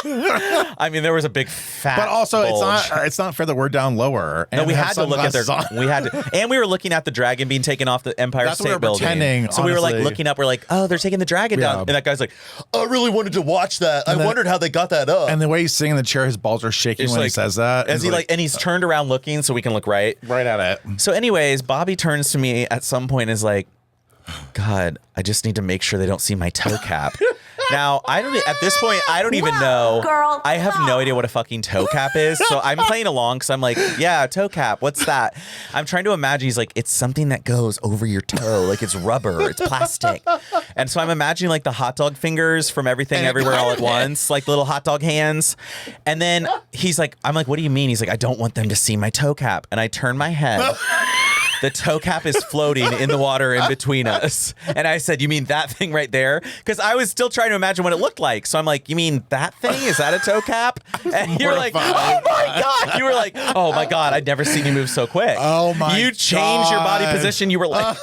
I mean, there was a big fat.
But also,
bulge.
it's not fair that we're down lower.
No,
And
we had to look at their.
on.
We had to, and we were looking at the dragon being taken off the Empire
That's what
State
we were
Building.
pretending,
So we were like
honestly.
looking up. We're like, oh, they're taking the dragon down. And that guy's like, I really wanted to watch that. I wondered how they got that up.
And the way he's sitting in the chair, his balls are shaking when he says that.
As he and he's turned around looking so we can look right
at it.
So, anyways, Bobby turns to me at some point and is like, God, I just need to make sure they don't see my toe cap. Now, at this point, I don't even know.
Girl,
I have no idea what a fucking toe cap is. So I'm playing along because I'm like, yeah, toe cap. What's that? I'm trying to imagine. He's like, it's something that goes over your toe. Like it's rubber. It's plastic. And so I'm imagining like the hot dog fingers from Everything Everywhere All at Once, like little hot dog hands. And then he's like, I'm like, what do you mean? He's like, I don't want them to see my toe cap. And I turn my head. The toe cap is floating in the water in between us. And I said, you mean that thing right there? Because I was still trying to imagine what it looked like. So I'm like, you mean that thing? Is that a toe cap? And you're like, oh my God. You were like, oh my God, I'd never seen you move so quick.
Oh my God.
You changed your body position. You were like,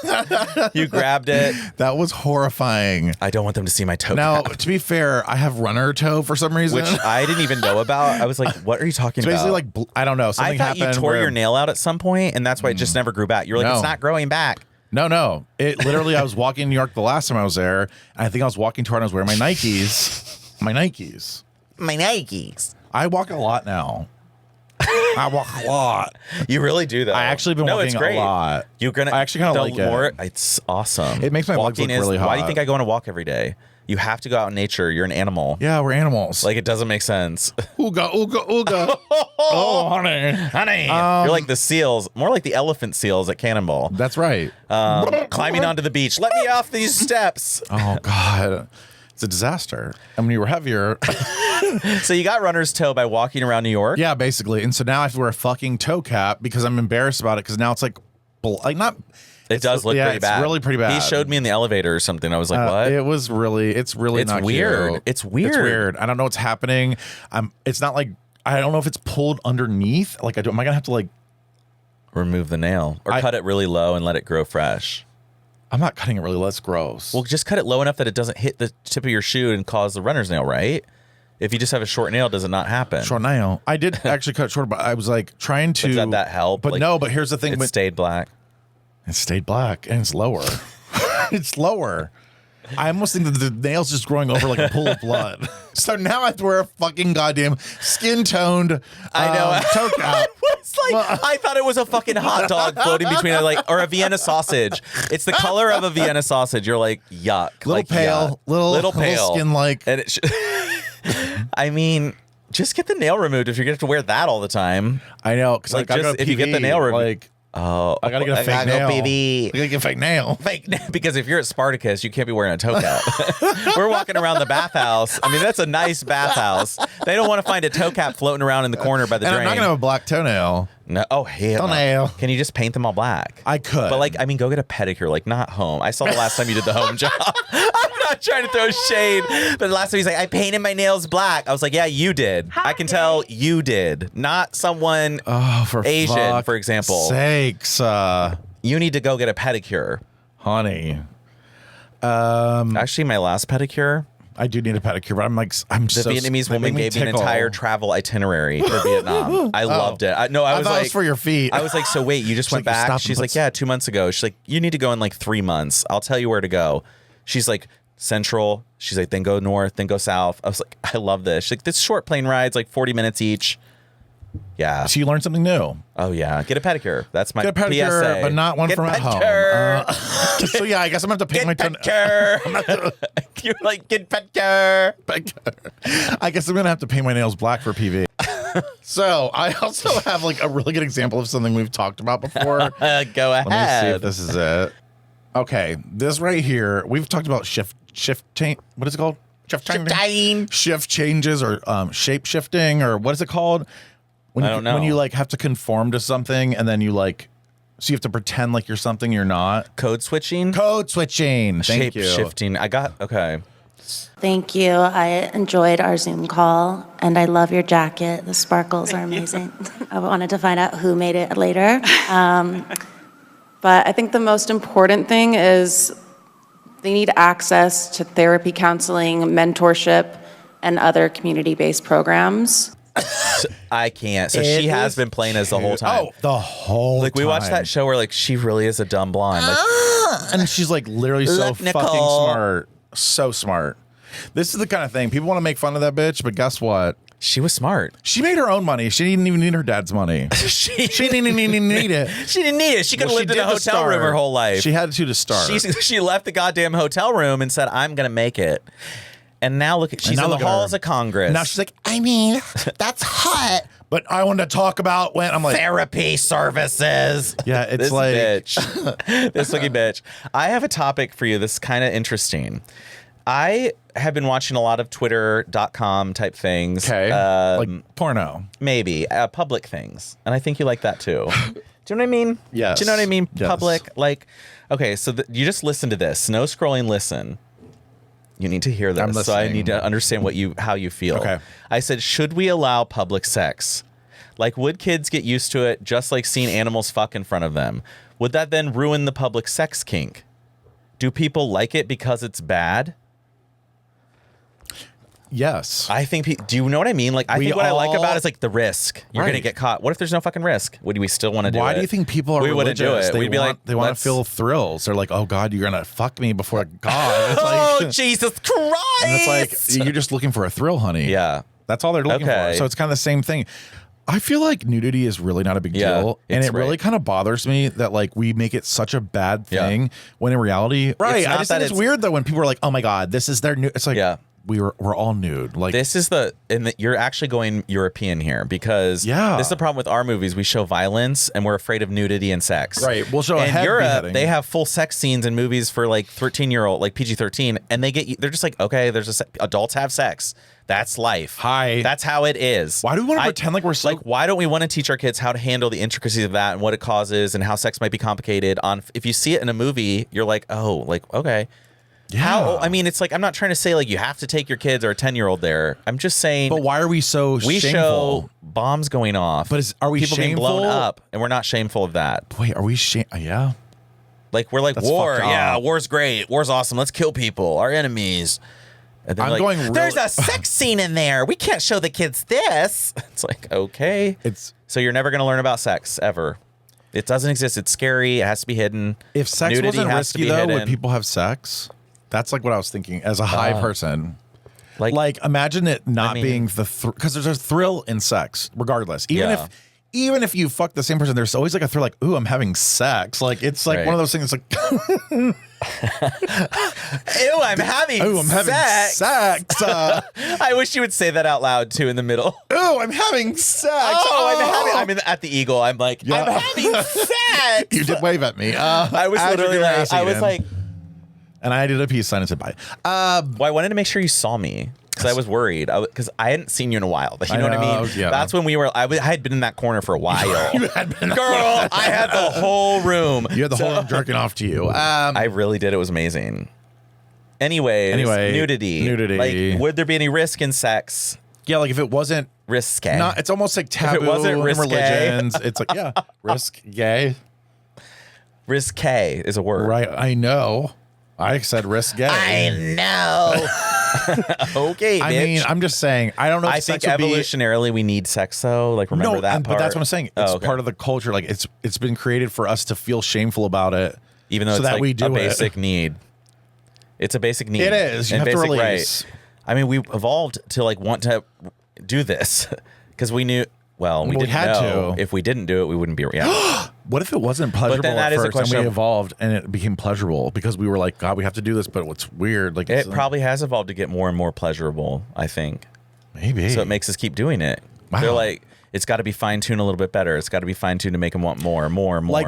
you grabbed it.
That was horrifying.
I don't want them to see my toe
Now,
cap.
to be fair, I have runner toe for some reason.
Which I didn't even know about. I was like, what are you talking
It's
about?
basically like, I don't know. Something
I thought you
happened
tore
where-
your nail out at some point, and that's why it just never grew back. You're like,
No.
it's not growing back.
No. It literally, I was walking in New York the last time I was there, and I think I was walking toward and I was wearing my Nikes. My Nikes. I walk a lot now. I walk a lot.
You really do, though.
I actually been walking
it's great.
a lot.
You're gonna.
I actually kinda
the
like it.
more, It's awesome.
It makes my legs
Walking
look really
Why do you
hot.
think I go on a walk every day? You have to go out in nature. You're an animal.
Yeah, we're animals.
Like, it doesn't make sense.
ooga, ooga, ooga. Oh, honey.
Honey, you're like the seals, more like the elephant seals at Cannonball.
That's right.
Climbing onto the beach. Let me off these steps.
Oh, God. It's a disaster. And when you were heavier.
So you got runner's toe by walking around New York?
Yeah, basically. And so now I have to wear a fucking toe cap because I'm embarrassed about it because now it's like not.
It does look pretty bad.
It's really pretty bad.
He showed me in the elevator or something. I was like, what?
It's really not
weird.
cute.
It's weird.
It's weird. I don't know what's happening. It's not like, I don't know if it's pulled underneath. Like, am I going to have to like.
Remove the nail or cut it really low and let it grow fresh.
I'm not cutting it really low. That's gross.
Well, just cut it low enough that it doesn't hit the tip of your shoe and cause the runner's nail, right? If you just have a short nail, does it not happen?
Short nail. I did actually cut it short, but I was like trying to.
Did that help?
But
Like,
no, but here's the thing.
It stayed black.
It stayed black and it's lower. It's lower. I almost think that the nail's just growing over like a pool of blood. So now I have to wear a fucking goddamn skin-toned toe cap.
It's like, I thought it was a fucking hot dog floating between or a Vienna sausage. It's the color of a Vienna sausage. You're like, yuck.
Little
like,
pale,
yuck.
little
pale.
skin-like.
And it I mean, just get the nail removed if you're gonna have to wear that all the time.
I know, because
Like,
like,
just if you get the nail removed.
I gotta get a fake nail.
Baby.
I gotta get a fake nail.
Because if you're at Spartacus, you can't be wearing a toe cap. We're walking around the bathhouse. I mean, that's a nice bathhouse. They don't want to find a toe cap floating around in the corner by the
And
drain.
I'm not gonna have a black toenail.
No. Oh, hell no.
Toenail.
Can you just paint them all black?
I could.
But like, I mean, go get a pedicure, like not home. I saw the last time you did the home job. I'm not trying to throw shade, but the last time he's like, I painted my nails black. I was like, yeah, you did. I can tell you did, not someone
For
Asian,
fuck's
for example.
sakes,
You need to go get a pedicure.
honey.
Actually, my last pedicure,
I do need a pedicure, but I'm
the Vietnamese woman gave me an entire travel itinerary for Vietnam. I loved it. I was
thought
like,
it was for your feet.
I was like, so wait, you just went
like,
back?
stop and
She's
put
like, yeah, 2 months ago. She's like, you need to go in like 3 months. I'll tell you where to go. She's like, Central. She's like, then go north, then go south. I was like, I love this. She's like, this short plane rides, like 40 minutes each. Yeah.
So you learned something new.
Oh yeah. Get a pedicure. That's my
Get a pedicure,
PSA.
but not one
Get
from at
pedicure.
home. So yeah, I guess I'm gonna have to paint my
Get
toe.
pedicure. You're like, get pedicure.
I guess I'm gonna have to paint my nails black for PV. So I also have like a really good example of something we've talked about before.
Go ahead.
Let me see if this is it. Okay, this right here, we've talked about shift change. What is it called? Shift changes or shape shifting or what is it called? When
I don't know.
When you like have to conform to something and then you like, so you have to pretend like you're something you're not.
Code switching.
Code switching. Thank
Shape
you.
shifting. Okay.
Thank you. I enjoyed our Zoom call, and I love your jacket. The sparkles are amazing. I wanted to find out who made it later.
But I think the most important thing is they need access to therapy, counseling, mentorship, and other community-based programs.
I can't. So she has been playing as the whole time.
Oh, the whole
Like we watched
time.
that show where like she really is a dumb blonde. Like,
And she's like literally so
Look,
fucking
Nicole.
smart. So smart. This is the kind of thing people want to make fun of that bitch, but guess what?
she was smart.
She made her own money. She didn't even need her dad's money.
she
She didn't even need it.
She didn't need it. She could have
Well,
lived in a
did to
hotel room
start.
her whole life.
She had to start.
She left the goddamn hotel room and said, "I'm gonna make it." And now look at she's
now
in the
look at her.
halls of Congress.
Now she's like, I mean, that's hot. But I want to talk about when I'm like,
therapy services.
yeah, it's
This
like,
bitch. This looking bitch. I have a topic for you that's kind of interesting. I have been watching a lot of Twitter.com type things.
okay, like porno.
Maybe public things. And I think you like that too. Do you know what I mean?
Yes.
Do you know what I mean?
Yes.
Public, like, okay, so you just listen to this. No scrolling, listen. You need to hear this. So I need to understand how you feel.
Okay.
I said, should we allow public sex? Like, would kids get used to it just like seeing animals fuck in front of them? Would that then ruin the public sex kink? Do people like it because it's bad?
Yes.
I think, do you know what I mean? Like, I think what I like about it is like the risk. You're going to get caught. What if there's no fucking risk? Would we still want to do it?
Why do you think people are
We wouldn't do
religious?
it. We'd be like,
they want to feel thrills. They're like, oh God, you're going to fuck me before God. It's
oh,
like,
Jesus Christ.
and it's like, you're just looking for a thrill, honey.
Yeah.
That's all they're looking for. So it's kind of the same thing. I feel like nudity is really not a big deal. And it really kind of bothers me that like we make it such a bad thing when in reality, right. I just think it's weird though when people are like, oh my God, this is their new, it's like, we're all nude. Like
this is you're actually going European here because this is the problem with our movies. We show violence and we're afraid of nudity and sex.
Right. We'll show a head
Europe,
beheading.
they have full sex scenes in movies for like 13-year-old, like PG-13, and they're just like, okay, adults have sex. That's life.
Hi.
That's how it is.
Why do we want to pretend like we're so...
Like, why don't we want to teach our kids how to handle the intricacies of that and what it causes and how sex might be complicated? If you see it in a movie, you're like, oh, like, okay. Yeah. I mean, it's like, I'm not trying to say like you have to take your kids or a 10-year-old there. I'm just saying.
But why are we so shameful?
We show bombs going off.
But are we
people
shameful?
being blown up, and we're not shameful of that.
Wait, are we Yeah.
Like, we're like,
That's
war.
fucked
Yeah,
up.
war's great. War's awesome. Let's kill people, our enemies. And then there's a sex scene in there. We can't show the kids this. It's like, okay. So you're never going to learn about sex ever. It doesn't exist. It's scary. It has to be hidden.
If sex
Nudity
wasn't
has to
risky
be
though,
hidden.
would people have sex? That's like what I was thinking as a high person. Like imagine it not being the because there's a thrill in sex regardless. Even if you fuck the same person, there's always like a thrill like, ooh, I'm having sex. Like it's like one of those things like
Ew, I'm having sex. I wish you would say that out loud too in the middle.
Oh, I'm having sex.
I'm at the Eagle. I'm like, I'm having sex.
You did wave at me.
I was literally like,
and I did a peace sign and said bye.
Well, I wanted to make sure you saw me because I was worried because I hadn't seen you in a while. You know what I mean?
Yeah.
That's when I had been in that corner for a while. You had been Girl, I had the whole room.
You had the whole room jerking off to you.
I really did. It was amazing. Anyway, nudity. Like, would there be any risk in sex?
Yeah, like if it wasn't
risque.
No, it's almost like taboo
if it wasn't
in
risque.
religions. It's like, risk gay.
Risque is a word.
Right, I know. I said risk gay.
I know. Okay, bitch.
I mean, I'm just saying. I don't know. If
I think evolutionarily we need sex, though. Like, remember that part.
But that's what I'm saying. It's part of the culture. Like, it's been created for us to feel shameful about it,
even though
so
it's
that
like
we do
a basic need. It's a basic need.
It is. You have to release.
Right. I mean, we evolved to like want to do this because we knew. Well, we didn't
had
know.
to.
If we didn't do it, we wouldn't be. Yeah.
What if it wasn't pleasurable at first and we evolved and it became pleasurable because we were like, God, we have to do this, but what's weird? Like
it probably has evolved to get more and more pleasurable, I think.
Maybe.
So it makes us keep doing it.
Wow.
They're like, it's got to be fine-tuned a little bit better. It's got to be fine-tuned to make them want more.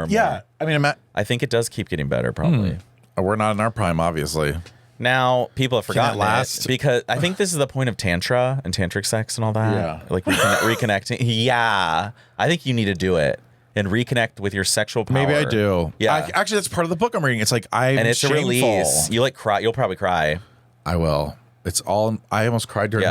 Yeah. I mean,
I think it does keep getting better, probably.
We're not in our prime, obviously.
Now, people have forgotten it because I think this is the point of Tantra and tantric sex and all that.
Yeah.
Like reconnecting. Yeah. I think you need to do it and reconnect with your sexual power.
Maybe I do.
Yeah.
Actually, that's part of the book I'm reading. It's like, and
it's
shameful.
A release. You like cry. You'll probably cry.
I will. It's all, I almost cried during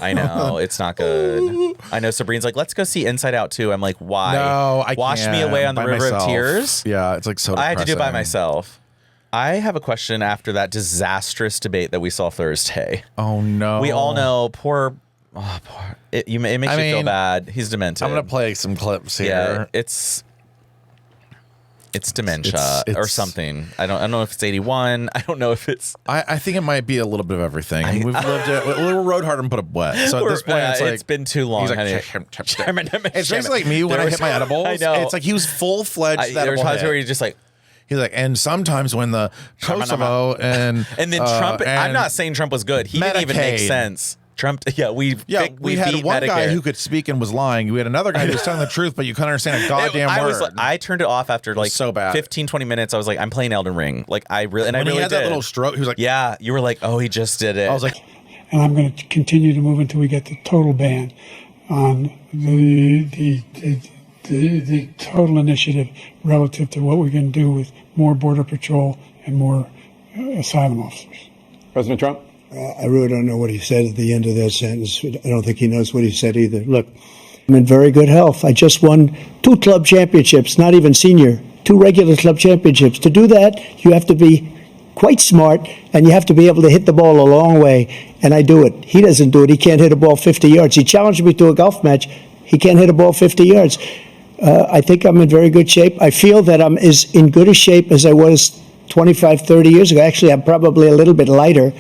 I know. It's not good. I know Sabrine's like, let's go see Inside Out 2. I'm like, why?
No, I
Wash
can't.
me away on the river
myself.
of tears.
Yeah. It's like so depressing.
I had to do it by myself. I have a question after that disastrous debate that we saw Thursday.
Oh no!
We all know it makes you feel bad. He's demented.
I'm gonna play some clips here.
Yeah, it's dementia or something. I don't know if it's 81. I don't know if it's.
I think it might be a little bit of everything. We've lived it. We rode hard and put up wet. So at this point,
it's been too long.
He's like, it's basically like me when I hit my edibles.
I know.
It's like he was full fledged.
There were times where he's just like.
He's like, and sometimes when the Kosovo and
then Trump. I'm not saying Trump was good. He didn't even make sense. Trump. Yeah, we
had one guy who could speak and was lying. We had another guy who was telling the truth, but you couldn't understand a goddamn word.
I turned it off after like
so bad.
15, 20 minutes. I was like, I'm playing Elden Ring. Like I really
had
did.
That little stroke. He was like,
yeah. You were like, oh, he just did it.
I was like,
and I'm going to continue to move until we get the total ban on the the total initiative relative to what we're going to do with more Border Patrol and more asylum officers.
President Trump?
I really don't know what he said at the end of that sentence. I don't think he knows what he said either. Look, I'm in very good health. I just won 2 club championships, not even senior, 2 regular club championships. To do that, you have to be quite smart, and you have to be able to hit the ball a long way, and I do it. He doesn't do it. He can't hit a ball 50 yards. He challenged me to a golf match. He can't hit a ball 50 yards. I think I'm in very good shape. I feel that I'm as in good a shape as I was 25, 30 years ago. Actually, I'm probably a little bit lighter,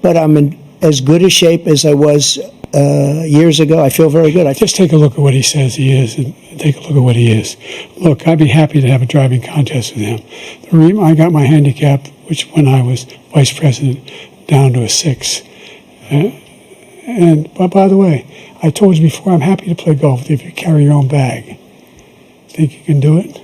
but I'm in as good a shape as I was years ago. I feel very good.
Just take a look at what he says he is, and take a look at what he is. Look, I'd be happy to have a driving contest with him. I got my handicap, which when I was vice president, down to a 6. But by the way, I told you before, I'm happy to play golf with you if you carry your own bag. Think you can do it?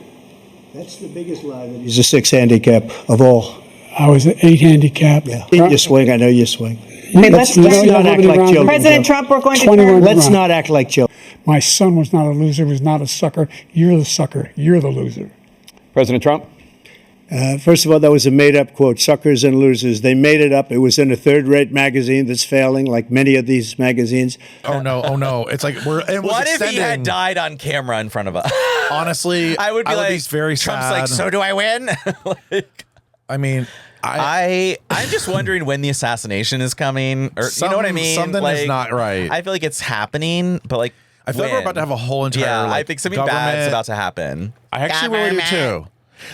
That's the biggest lie. That he's a 6 handicap of all.
I was an 8 handicap.
Yeah. You swing. I know you swing.
Let's
not act like children.
President Trump, we're going to
Let's not act like children.
My son was not a loser, was not a sucker. You're the sucker. You're the loser.
President Trump?
First of all, that was a made-up quote, suckers and losers. They made it up. It was in a third-rate magazine that's failing, like many of these magazines.
Oh, no. It's like we're... It was
what if he
extending.
had died on camera in front of us?
Honestly,
I would be like,
very
Trump's
sad.
like, so do I win?
I mean...
I'm just wondering when the assassination is coming, or you know what I mean?
Something
like,
is not right.
I feel like it's happening, but like
I feel like we're about to have a whole entire.
Yeah,
like,
I think something bad's about to happen.
I actually really do too.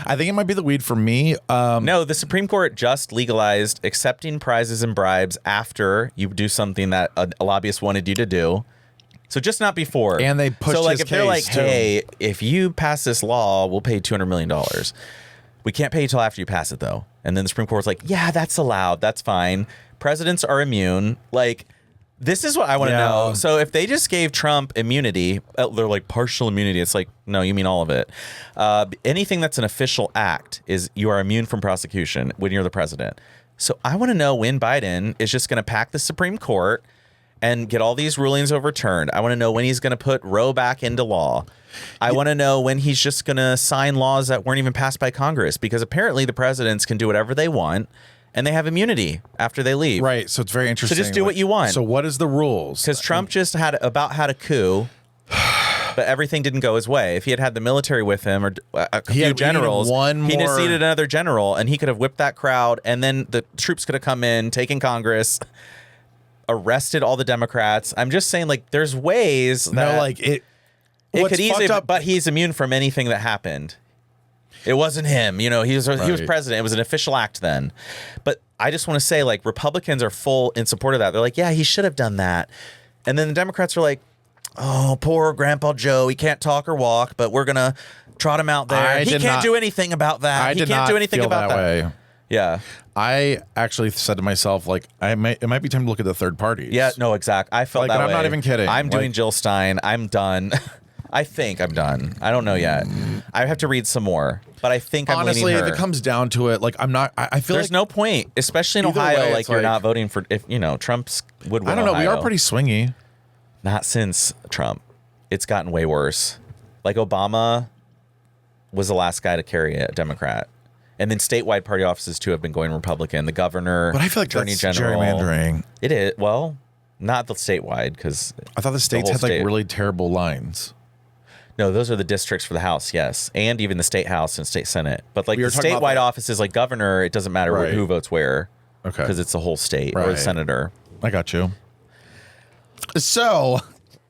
I think it might be the weed for me.
No, the Supreme Court just legalized accepting prizes and bribes after you do something that a lobbyist wanted you to do. So just not before.
And they pushed
So like
his
if they're like,
case, too.
hey, if you pass this law, we'll pay $200 million. We can't pay you till after you pass it though. And then the Supreme Court's like, yeah, that's allowed. That's fine. Presidents are immune. Like, this is what I want to know. So if they just gave Trump immunity, they're like partial immunity. It's like, no, you mean all of it. Anything that's an official act is you are immune from prosecution when you're the president. So I want to know when Biden is just going to pack the Supreme Court and get all these rulings overturned. I want to know when he's going to put Roe back into law. I want to know when he's just going to sign laws that weren't even passed by Congress, because apparently the presidents can do whatever they want and they have immunity after they leave.
Right. So it's very interesting.
So just do what you want.
So what is the rules?
Because Trump just had a coup, but everything didn't go his way. If he had had the military with him or a few generals, he just needed another general, and he could have whipped that crowd, and then the troops could have come in, taken Congress, arrested all the Democrats. I'm just saying, like, there's ways that it could easily, but he's immune from anything that happened. It wasn't him, he was president. It was an official act then. But I just want to say, like, Republicans are full in support of that. They're like, yeah, he should have done that. And then the Democrats are like, oh, poor Grandpa Joe, he can't talk or walk, but we're gonna trot him out there. He can't do anything about that. He can't do anything about that.
Way.
Yeah.
I actually said to myself, like, it might be time to look at the third parties.
Yeah, no, exactly. I felt
like,
that way.
I'm not even kidding.
I'm doing Jill Stein. I'm done. I think I'm done. I don't know yet. I have to read some more, but I think
honestly,
I'm leaning her.
if it comes down to it, like, I'm not. I feel
there's
like
no point, especially in Ohio.
way,
like, you're not voting for if Trump's would win.
I don't know.
Ohio.
We are pretty swingy.
Not since Trump. It's gotten way worse. Like, Obama was the last guy to carry a Democrat. And then statewide party offices, too, have been going Republican. The governor,
but I feel like
attorney
that's
general.
gerrymandering.
It is. Well, not the statewide, because
I thought the states had like really terrible lines.
No, those are the districts for the House, yes. And even the state House and state Senate. But like the
statewide
offices, like governor, it doesn't matter who votes where.
Okay.
Because it's the whole state or the senator.
I got you. So,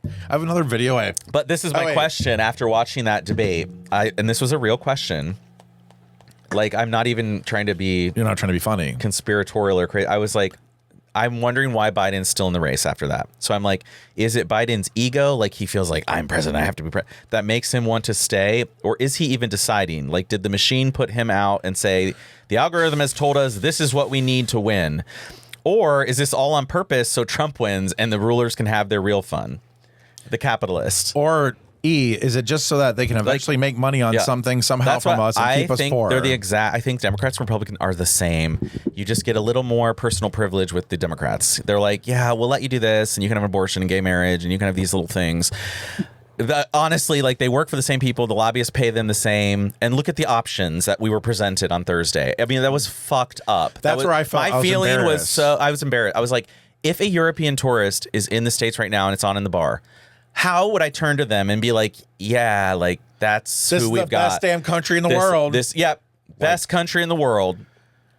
I have another video.
But this is my question after watching that debate. And this was a real question. Like, I'm not even trying to be...
You're not trying to be funny.
Conspiratorial or crazy. I was like, I'm wondering why Biden's still in the race after that. So I'm like, is it Biden's ego? Like, he feels like, I'm president, I have to be president. That makes him want to stay? Or is he even deciding? Like, did the machine put him out and say, the algorithm has told us this is what we need to win? Or is this all on purpose so Trump wins and the rulers can have their real fun? The capitalists.
Or... is it just so that they can eventually make money on something somehow from us and keep us poor?
They're the exact. I think Democrats and Republicans are the same. You just get a little more personal privilege with the Democrats. They're like, yeah, we'll let you do this, and you can have an abortion and gay marriage, and you can have these little things. honestly, like they work for the same people. The lobbyists pay them the same. And look at the options that we were presented on Thursday. I mean, that was fucked up.
That's where I felt
my feeling
embarrassed.
I was embarrassed. I was like, if a European tourist is in the States right now and it's on in the bar, how would I turn to them and be like, yeah, like that's
This
who
is
we've
the
got.
best damn country in the world.
Best country in the world.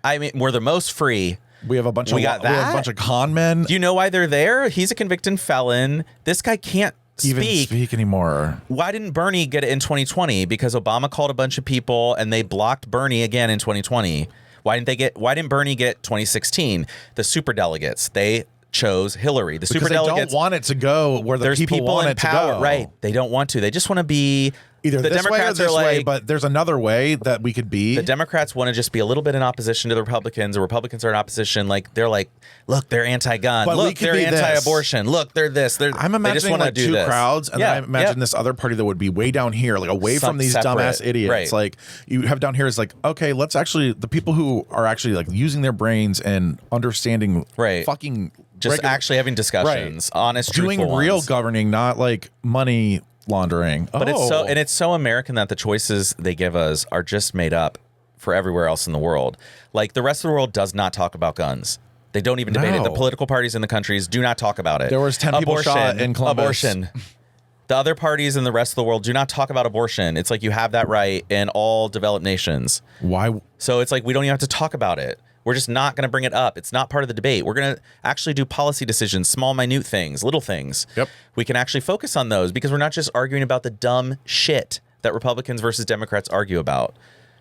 I mean, we're the most free.
We have a bunch
We
of
got
we have a
that?
bunch of con men.
Do you know why they're there? He's a convicted felon. This guy can't
even
speak.
speak anymore.
Why didn't Bernie get it in 2020? Because Obama called a bunch of people and they blocked Bernie again in 2020. Why didn't Bernie get 2016? The superdelegates, they chose Hillary. The
Because they
superdelegates
don't want it to go where the people want
in
it
power,
to go.
right? They don't want to. They just want to be
Either
the
this
Democrats
way or this
are
way,
like,
but there's another way that we could be.
the Democrats want to just be a little bit in opposition to the Republicans. The Republicans are in opposition. Like they're like, look, they're anti-gun.
But we
Look,
could
they're
be this.
anti-abortion. Look, they're this.
I'm
they just
imagining
want to
like
do
two
this.
crowds, and then I imagine this other party that would be way down here, like away from these
separate.
dumbass idiots.
Right.
Like you have down here is like, okay, let's actually the people who are actually like using their brains and understanding, fucking
Just actually having discussions, honest,
doing
truthful
real
ones.
governing, not like money laundering.
But it's so American that the choices they give us are just made up for everywhere else in the world. Like the rest of the world does not talk about guns. They don't even debate it. The political parties in the countries do not talk about it.
There was 10 people shot in Columbus.
Abortion. The other parties in the rest of the world do not talk about abortion. It's like you have that right in all developed nations.
Why?
So it's like we don't even have to talk about it. We're just not going to bring it up. It's not part of the debate. We're going to actually do policy decisions, small, minute things, little things.
Yep.
We can actually focus on those because we're not just arguing about the dumb shit that Republicans versus Democrats argue about.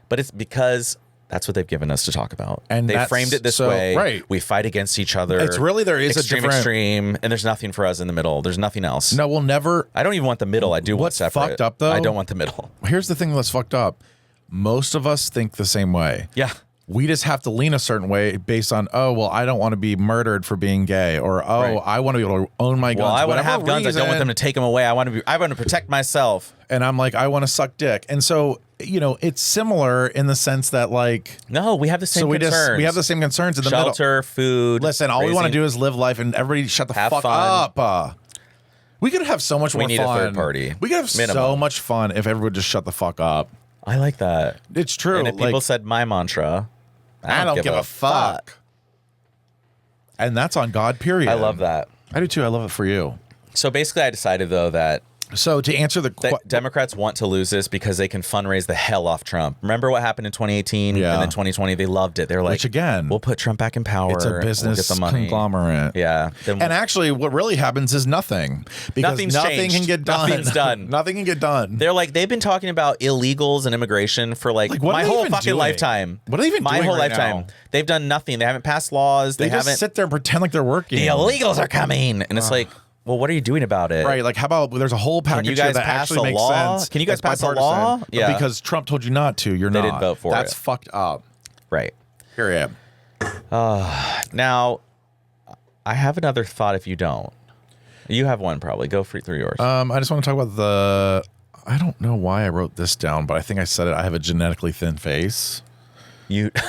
But it's because that's what they've given us to talk about.
And
they
that's
framed it this
so-
way.
right.
We fight against each other.
It's really, there is a different-
extreme, and there's nothing for us in the middle. There's nothing else.
No, we'll never.
I don't even want the middle. I do want
What's
separate.
fucked up though?
I don't want the middle.
Here's the thing that's fucked up. Most of us think the same way.
Yeah.
We just have to lean a certain way based on, oh, well, I don't want to be murdered for being gay, or oh,
Right.
I want to be able to own my guns.
Well, I want to
whatever
have guns. I don't want them to take them away. I want to protect myself.
And I'm like, I want to suck dick. And so, you know, it's similar in the sense that like,
no, we have the same
so we
concerns.
we have the same concerns in the middle.
Shelter, food.
Listen, all we want to
raising-
do is live life, and everybody shut the
Have
fuck
fun.
up. We could have so much
We
more
need
fun.
a third party.
We could have so
Minimum.
much fun if everyone would just shut the fuck up.
I like that.
It's true.
And if
like,
people said my mantra,
I don't give a fuck. And that's on God, period.
I love that.
I do too. I love it for you.
So basically, I decided though that
So to answer the
Democrats want to lose this because they can fundraise the hell off Trump. Remember what happened in 2018
Yeah.
and then 2020? They loved it. They're like,
Which again,
we'll put Trump back in power.
it's a
we'll
business
get the money.
conglomerate.
Yeah. Then
And actually, what really happens is nothing. Because
Nothing's
nothing
changed.
can get done.
Nothing's done.
Nothing can get done.
they're like, they've been talking about illegals and immigration for like
what
my
are they
whole
even
fucking
doing?
lifetime.
What are they even
my
doing
whole
right
lifetime?
now?
They've done nothing. They haven't passed laws.
They
haven't.
just sit there and pretend like they're working.
The illegals are coming, and it's like, well, what are you doing about it?
Right, like how about there's a whole package
you
here
guys
that
pass
actually
a
makes
law?
sense.
Can you guys
That's
pass a law?
bipartisan.
Yeah.
Because Trump told you not to. You're
They
not.
didn't vote for
That's
it.
fucked up.
Right.
Period.
Now, I have another thought. If you don't, you have one probably. Go through yours.
I just want to talk about the. I don't know why I wrote this down, but I think I said it. I have a genetically thin face.
You. What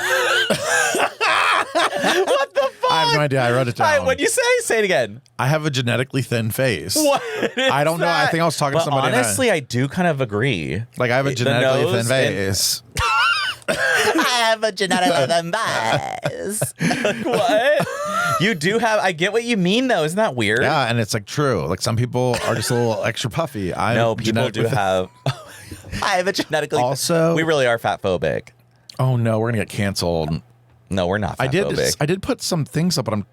the fuck?
I have no idea. I wrote it down.
What'd you say it again.
I have a genetically thin face.
What?
I don't know. I think I was talking to
But
somebody. and
honestly, I do kind of agree.
like I have a
The
genetically thin
nose
face.
I have a genetically thin face. What? You do have. I get what you mean, though. Isn't that weird?
Yeah, and it's like true. Like some people are just a little extra puffy.
No, people do have. I have a genetically.
Also,
we really are fat phobic.
Oh no, we're gonna get canceled.
No, we're not.
I did.
Fat-phobic.
I did put some things up, but I'm.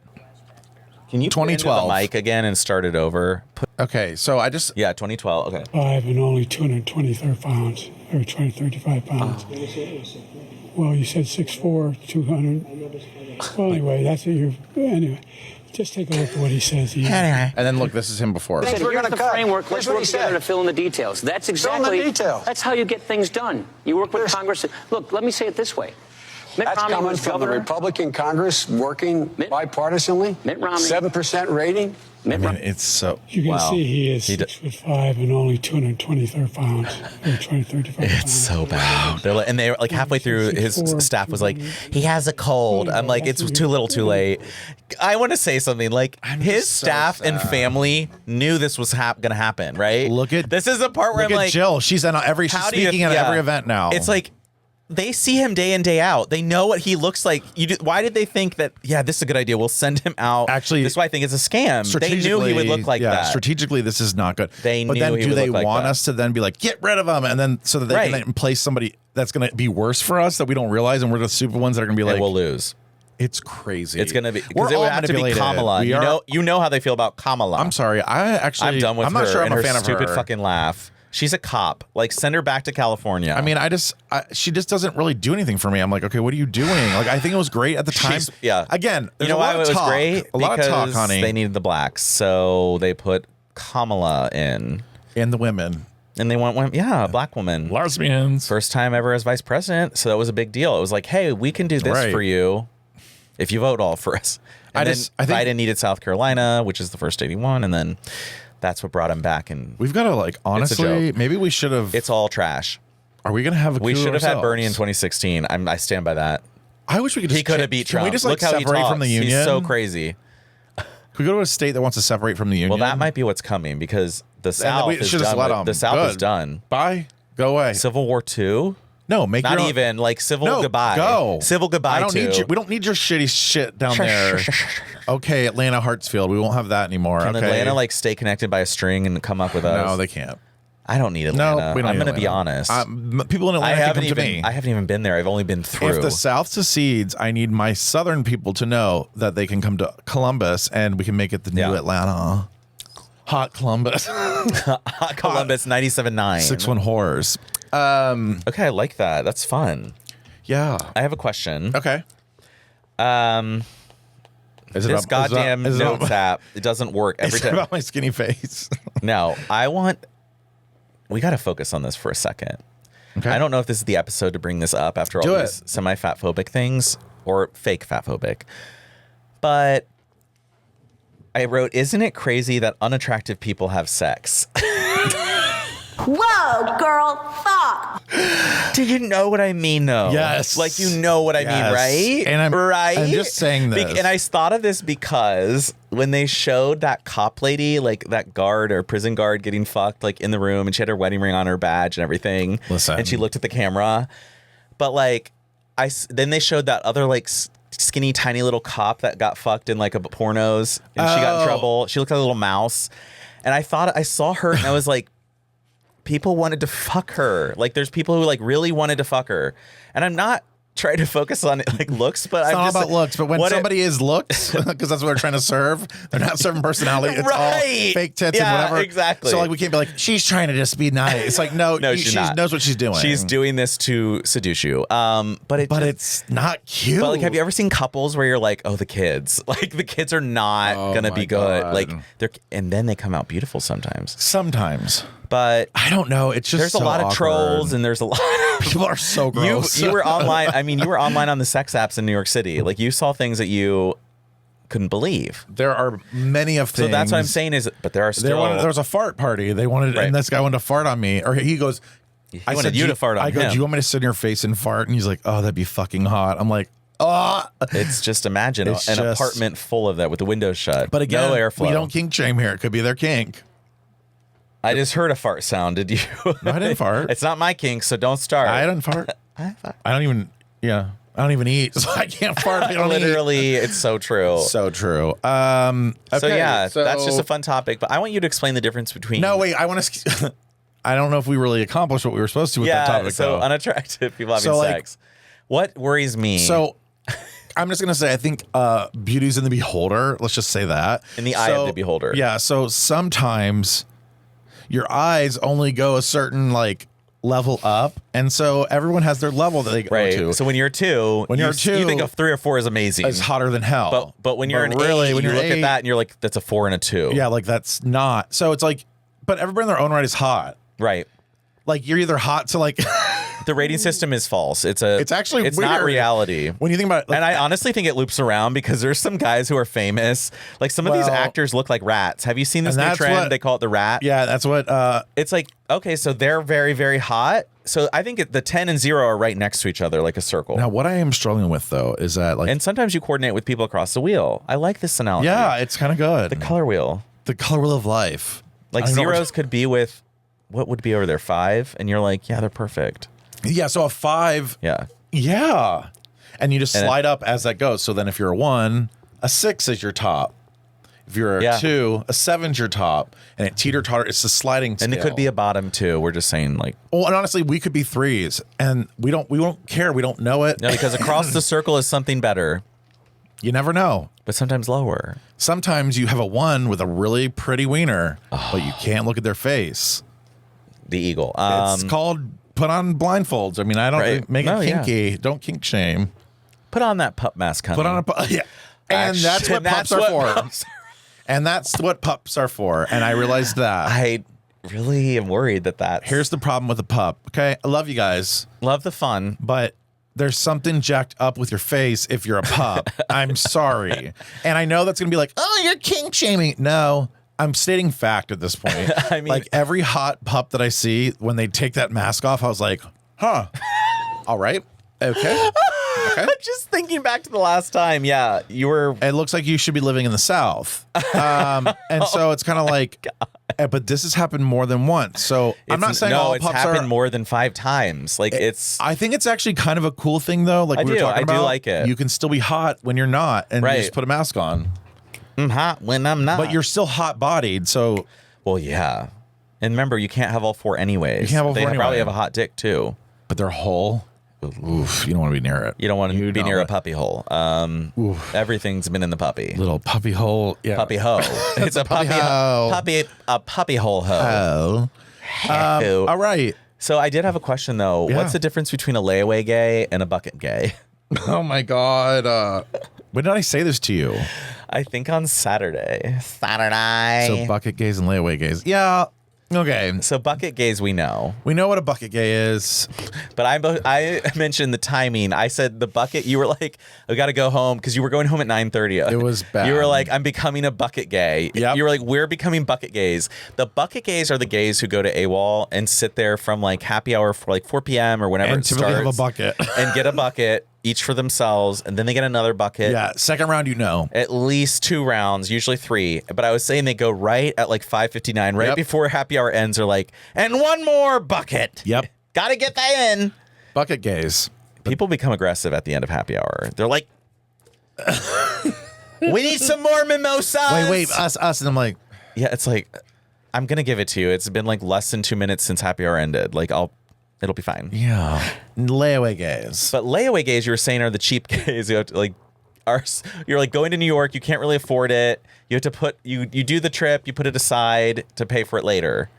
Can you
2012
put the mic again and start it over?
Okay, so I just.
Yeah, 2012. Okay.
5 and only 223 pounds, or 235 pounds. Well, you said 6'4", 200. Well, anyway, that's what you're. Anyway, just take a look at what he says here.
And then look, this is him before.
Here's the framework. Let's work together to fill in the details. That's exactly. That's how you get things done. You work with Congress. Look, let me say it this way. Mitt
That's
Romney
coming
was
from
governor.
the Republican Congress working bipartisanly.
Mitt Romney.
7% rating.
I mean, it's so.
You can see he is 6'5" and only 223 pounds. Or 235 pounds.
It's so bad. And they were like halfway through, his staff was like, he has a cold. I'm like, it's too little too late. I want to say something. Like, his staff and family knew this was going to happen, right? This is the part where I'm like,
Jill. She's she's speaking at every event now.
It's like, they see him day in, day out. They know what he looks like. Why did they think that, this is a good idea? We'll send him out. Actually, this is why I think it's a scam. They knew he would look like that.
Strategically, this is not good.
They knew
but then
he
do
would
they
look like
want
that.
us to then be like, get rid of him? And then so that they can then place somebody that's going to be worse for us that we don't realize. And we're the super ones that are going to be like,
we'll lose.
It's crazy.
It's going to be,
We're
because it
all
would have to be
manipulated.
Kamala. You know how they feel about Kamala.
I'm sorry.
I'm done with
I'm
her
not sure I'm
and
a
her
fan of
stupid
her.
fucking laugh. She's a cop. Like, send her back to California.
I mean, she just doesn't really do anything for me. I'm like, okay, what are you doing? Like, I think it was great at the time. Again, there's
you know
a lot
why
of
it was
talk.
great?
A lot of talk, honey.
They needed the blacks, so they put Kamala in.
And the women.
And they want a black woman.
Lesbians.
First time ever as vice president, so that was a big deal. It was like, hey, we can do this for you if you vote all for us. And I think Biden needed South Carolina, which is the first state he won, and then that's what brought him back. And
we've got to honestly, maybe we should have.
It's all trash.
Are we gonna have a coup
We should have had
ourselves?
Bernie in 2016. I stand by that.
I wish we could.
He could have beat
Can
Trump.
we just
Look how he
separate
talks.
from the union?
He's so crazy.
Can we go to a state that wants to separate from the union?
Well, that might be what's coming because the South is done. The South is done.
Bye. Go away.
Civil War II.
No, make
not
your own.
even like civil
No,
goodbye.
Go.
Civil goodbye.
I don't need you. We don't need your shitty shit down there. Okay, Atlanta Hartsfield. We won't have that anymore.
Can
okay.
Atlanta like stay connected by a string and come up with us?
No, they can't.
I don't need Atlanta.
No, we don't
I'm
need
going to be
Atlanta.
honest.
People in Atlanta can come to me.
I haven't even been there. I've only been through.
If the South secedes, I need my Southern people to know that they can come to Columbus and we can make it the new Atlanta. Hot Columbus.
Hot Columbus 97.9.
6-1 whores.
Okay, I like that. That's fun.
Yeah.
I have a question.
Okay.
This goddamn notes app, it doesn't work every time.
About my skinny face.
No, we got to focus on this for a second.
Okay.
I don't know if this is the episode to bring this up after all these semi-fat phobic things or fake fat phobic. But I wrote, isn't it crazy that unattractive people have sex?
Whoa, girl, fuck.
Do you know what I mean, though?
Yes.
Like, you know what I mean, right?
And I'm just saying this.
And I thought of this because when they showed that cop lady, like that guard or prison guard getting fucked, like in the room, and she had her wedding ring on her badge and everything.
Listen.
And she looked at the camera. But like, then they showed that other like skinny, tiny little cop that got fucked in like a pornos and she got in trouble. She looked like a little mouse. And I thought I saw her and I was like, people wanted to fuck her. Like, there's people who like really wanted to fuck her, and I'm not trying to focus on like looks, but
it's
I'm
not
just
about looks. But when somebody is looks, because that's what they're trying to serve, they're not serving personality. It's all fake tits and whatever.
Exactly.
So like we can't be like she's trying to just be nice. It's like no,
she
knows what she's doing.
She's doing this to seduce you. But
it's not cute.
But like, have you ever seen couples where you're like, oh, the kids, like the kids are not gonna be good.
God.
Like and then they come out beautiful sometimes.
Sometimes.
But
I don't know. It's just
there's a lot of trolls and there's a lot of
people are so gross.
You were online. I mean, you were online on the sex apps in New York City. Like you saw things that you couldn't believe.
There are many of things.
So that's what I'm saying is, but there are still.
There was a fart party. They wanted, and this guy wanted to fart on me, or he goes.
I wanted you to fart on him.
I go, do you want me to sit in your face and fart? And he's like, oh, that'd be fucking hot. I'm like, oh.
It's just imagine an apartment full of that with the windows shut.
But again,
no airflow.
We don't kink shame here. It could be their kink.
I just heard a fart sound. Did you?
No, I didn't fart.
It's not my kink, so don't start.
I didn't fart. I don't even. Yeah, I don't even eat, so I can't fart. I don't
Literally,
eat.
It's so true.
So true.
Okay, so yeah,
so
that's just a fun topic. But I want you to explain the difference between.
No, wait. I want to. I don't know if we really accomplished what we were supposed to with that topic.
So
though.
unattractive people having sex. What worries me?
So. I'm just gonna say I think beauty's in the beholder. Let's just say that.
In the eye of the beholder.
Yeah. So sometimes your eyes only go a certain like level up, and so everyone has their level that they go to.
So when you're two, you think a 3 or 4 is amazing.
It's hotter than hell.
But when you're an 8, when you look at that and you're like, that's a 4 and a 2.
Yeah, like that's not. So it's like, but everybody in their own right is hot.
Right.
Like you're either hot to like
The rating system is false. It's
actually
it's not
weird.
reality.
When you think about it,
and I honestly think it loops around because there's some guys who are famous. Like some of these actors look like rats. Have you seen this new trend? They call it the rat.
Yeah, that's what.
It's like, okay, so they're very, very hot. So I think the 10 and 0 are right next to each other, like a circle.
Now, what I am struggling with though is that
and sometimes you coordinate with people across the wheel. I like this analogy.
Yeah, it's kind of good.
The color wheel.
The color wheel of life.
Like zeros could be with what would be over there 5, and you're like, yeah, they're perfect.
Yeah, so a 5.
Yeah.
Yeah. And you just slide up as that goes. So then if you're a 1, a 6 is your top. If you're a 2, a 7's your top. And it teeter-totter. It's the sliding scale.
And it could be a bottom too. We're just saying like.
Oh, and honestly, we could be 3s. And we don't care. We don't know it.
No, because across the circle is something better.
You never know.
But sometimes lower.
Sometimes you have a 1 with a really pretty wiener, but you can't look at their face.
The eagle.
It's called put on blindfolds. I mean, I don't make it kinky. Don't kink shame.
Put on that pup mask, honey.
Put on a yeah. And that's what pups are for. And that's what pups are for. And I realized that.
I really am worried that
Here's the problem with a pup. Okay, I love you guys.
Love the fun.
But there's something jacked up with your face if you're a pup. I'm sorry. And I know that's going to be like, oh, you're kink shaming. No. I'm stating fact at this point. I mean, like every hot pup that I see, when they take that mask off, I was like, huh. All right. Okay.
Just thinking back to the last time. Yeah. You were.
It looks like you should be living in the South. And so it's kind of like, but this has happened more than once. So I'm not saying all
it's
pups
happened more than 5 times. Like
I think it's actually kind of a cool thing though. Like we were talking about.
I do like it.
You can still be hot when you're not and you just put a mask on.
I'm hot when I'm not.
But you're still hot-bodied, so...
Well, yeah. And remember, you can't have all 4 anyways.
You can't have all 4 anyway.
They probably have a hot dick, too.
But they're whole. Oof, you don't want to be near it.
You don't want to be near a puppy hole. Everything's been in the puppy.
Little puppy hole. Yeah.
Puppy hole. It's a puppy hole. A puppy hole hoe.
All right.
So I did have a question, though.
Yeah.
What's the difference between a layaway gay and a bucket gay?
Oh, my God. When did I say this to you?
I think on Saturday.
So bucket gays and layaway gays. Yeah. Okay.
So bucket gays, we know.
We know what a bucket gay is.
But I mentioned the timing. I said the bucket, you were like, I got to go home because you were going home at 9:30.
It was bad.
You were like, I'm becoming a bucket gay.
Yep.
You were like, we're becoming bucket gays. The bucket gays are the gays who go to AWOL and sit there from like happy hour for like 4 p.m. or whenever
and
it starts.
have a bucket.
And get a bucket. Each for themselves, and then they get another bucket.
Yeah, second round,
At least 2 rounds, usually 3. But I was saying they go right at like 5:59, right before happy hour ends. They're like, and 1 more bucket.
Yep.
Gotta get that in.
Bucket gays.
People become aggressive at the end of happy hour. They're like, we need some more mimosas.
Wait, us. And I'm like,
yeah, it's like, I'm gonna give it to you. It's been like less than 2 minutes since happy hour ended. Like, it'll be fine.
Yeah. Layaway gays.
But layaway gays, you were saying, are the cheap gays who have to like, you're like going to New York, you can't really afford it. You have to put, you do the trip, you put it aside to pay for it later.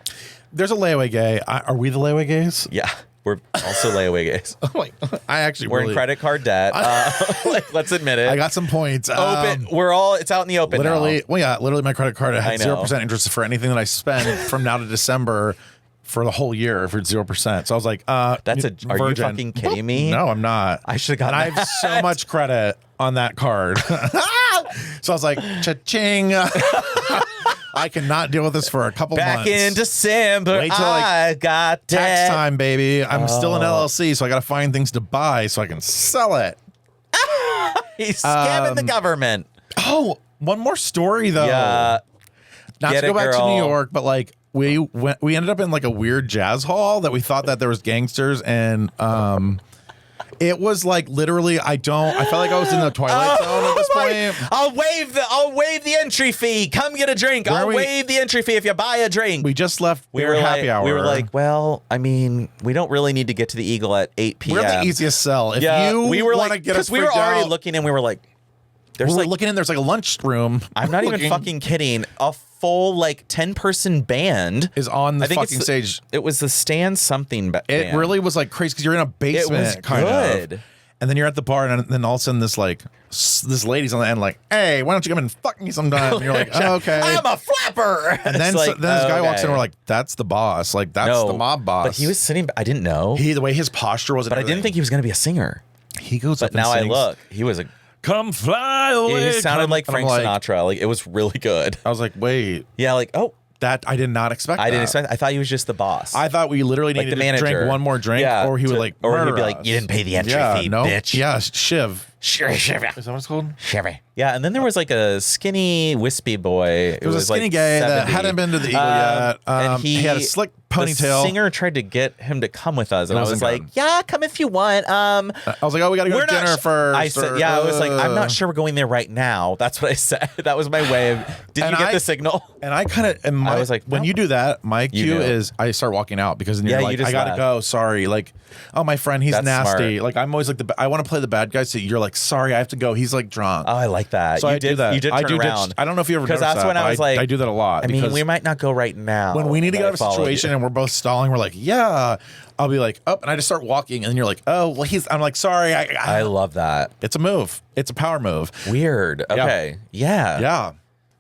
There's a layaway gay. Are we the layaway gays?
Yeah. We're also layaway gays. We're in credit card debt. Let's admit it.
I got some points.
Open. It's out in the open.
Literally,
now.
well, yeah, literally my credit card had 0% interest for anything that I spend from now to December. For the whole year for 0%. So I was like,
are you fucking kidding me?
No, I'm not.
I should have gotten
that. I have so much credit on that card. So I was like, cha-ching. I cannot deal with this for a couple months.
Back in December,
wait till
I got
tax time, baby. I'm still an LLC, so I got to find things to buy so I can sell it.
He's scamming the government.
Oh, one more story though.
Yeah.
Not to go back to New York, but like we ended up in like a weird jazz hall that we thought that there was gangsters, and it was like literally I felt like I was in the Twilight Zone at this point.
I'll waive the entry fee. Come get a drink. I'll waive the entry fee if you buy a drink.
We just left. We were happy hour.
We were like, well, I mean, we don't really need to get to the Eagle at 8 p.m.
We're the easiest sell. If you want to get us,
because we were already looking, and we were like,
there's like a lunch room.
I'm not even fucking kidding. A full like 10-person band
is on the fucking stage.
It was the Stand Something band.
It really was like crazy because you're in a basement.
It was
kind
good.
of. And then you're at the bar, and then all of a sudden this lady's on the end like, hey, why don't you come and fuck me sometime? And you're like, oh, okay.
I'm a flapper.
And then,
like,
then this guy walks in and we're like, that's the boss. Like, that's the mob boss.
But he was sitting, I didn't know.
The way his posture was.
But I didn't think he was going to be a singer.
He goes up
and now
sings,
I look. He was a...
Come fly away.
He sounded like Frank Sinatra. Like, it was really good.
I was like, wait.
Yeah, like, oh.
That I did not expect.
I didn't expect. I thought he was just the boss.
I thought we literally needed to drink one more drink, or he would like,
or he'd be like, "You didn't pay the entry fee, bitch."
Yeah, shiv.
Shiv. Is
that what it's called?
Shiv. Yeah, and then there was like a skinny, wispy boy.
It was a skinny guy that hadn't been to the Eagle yet.
And
he had a slick ponytail.
The singer tried to get him to come with us, and I was like, "Yeah, come if you want."
I was like, "Oh, we got to go to dinner first."
I said, "Yeah." I was like, "I'm not sure we're going there right now." That's what I said. That was my way of. Did you get the signal?
And I kind of, I was like, when you do that, my cue is I start walking out because then you're like, I gotta go. Sorry, like, oh, my friend, he's nasty. Smart. Like, I'm always like I want to play the bad guy. So you're like, sorry, I have to go. He's like drunk.
Oh, I like that.
So
you
I do that.
You did turn around.
I don't know if you ever noticed
that's
that,
when I was like,
I do that a lot.
I mean, we might not go right now.
When we need to get out of a situation and we're both stalling, we're like, yeah. I'll be like, up, and I just start walking, and then you're like, oh, well, I'm like, sorry.
I love that.
It's a move. It's a power move.
Weird. Okay. Yeah.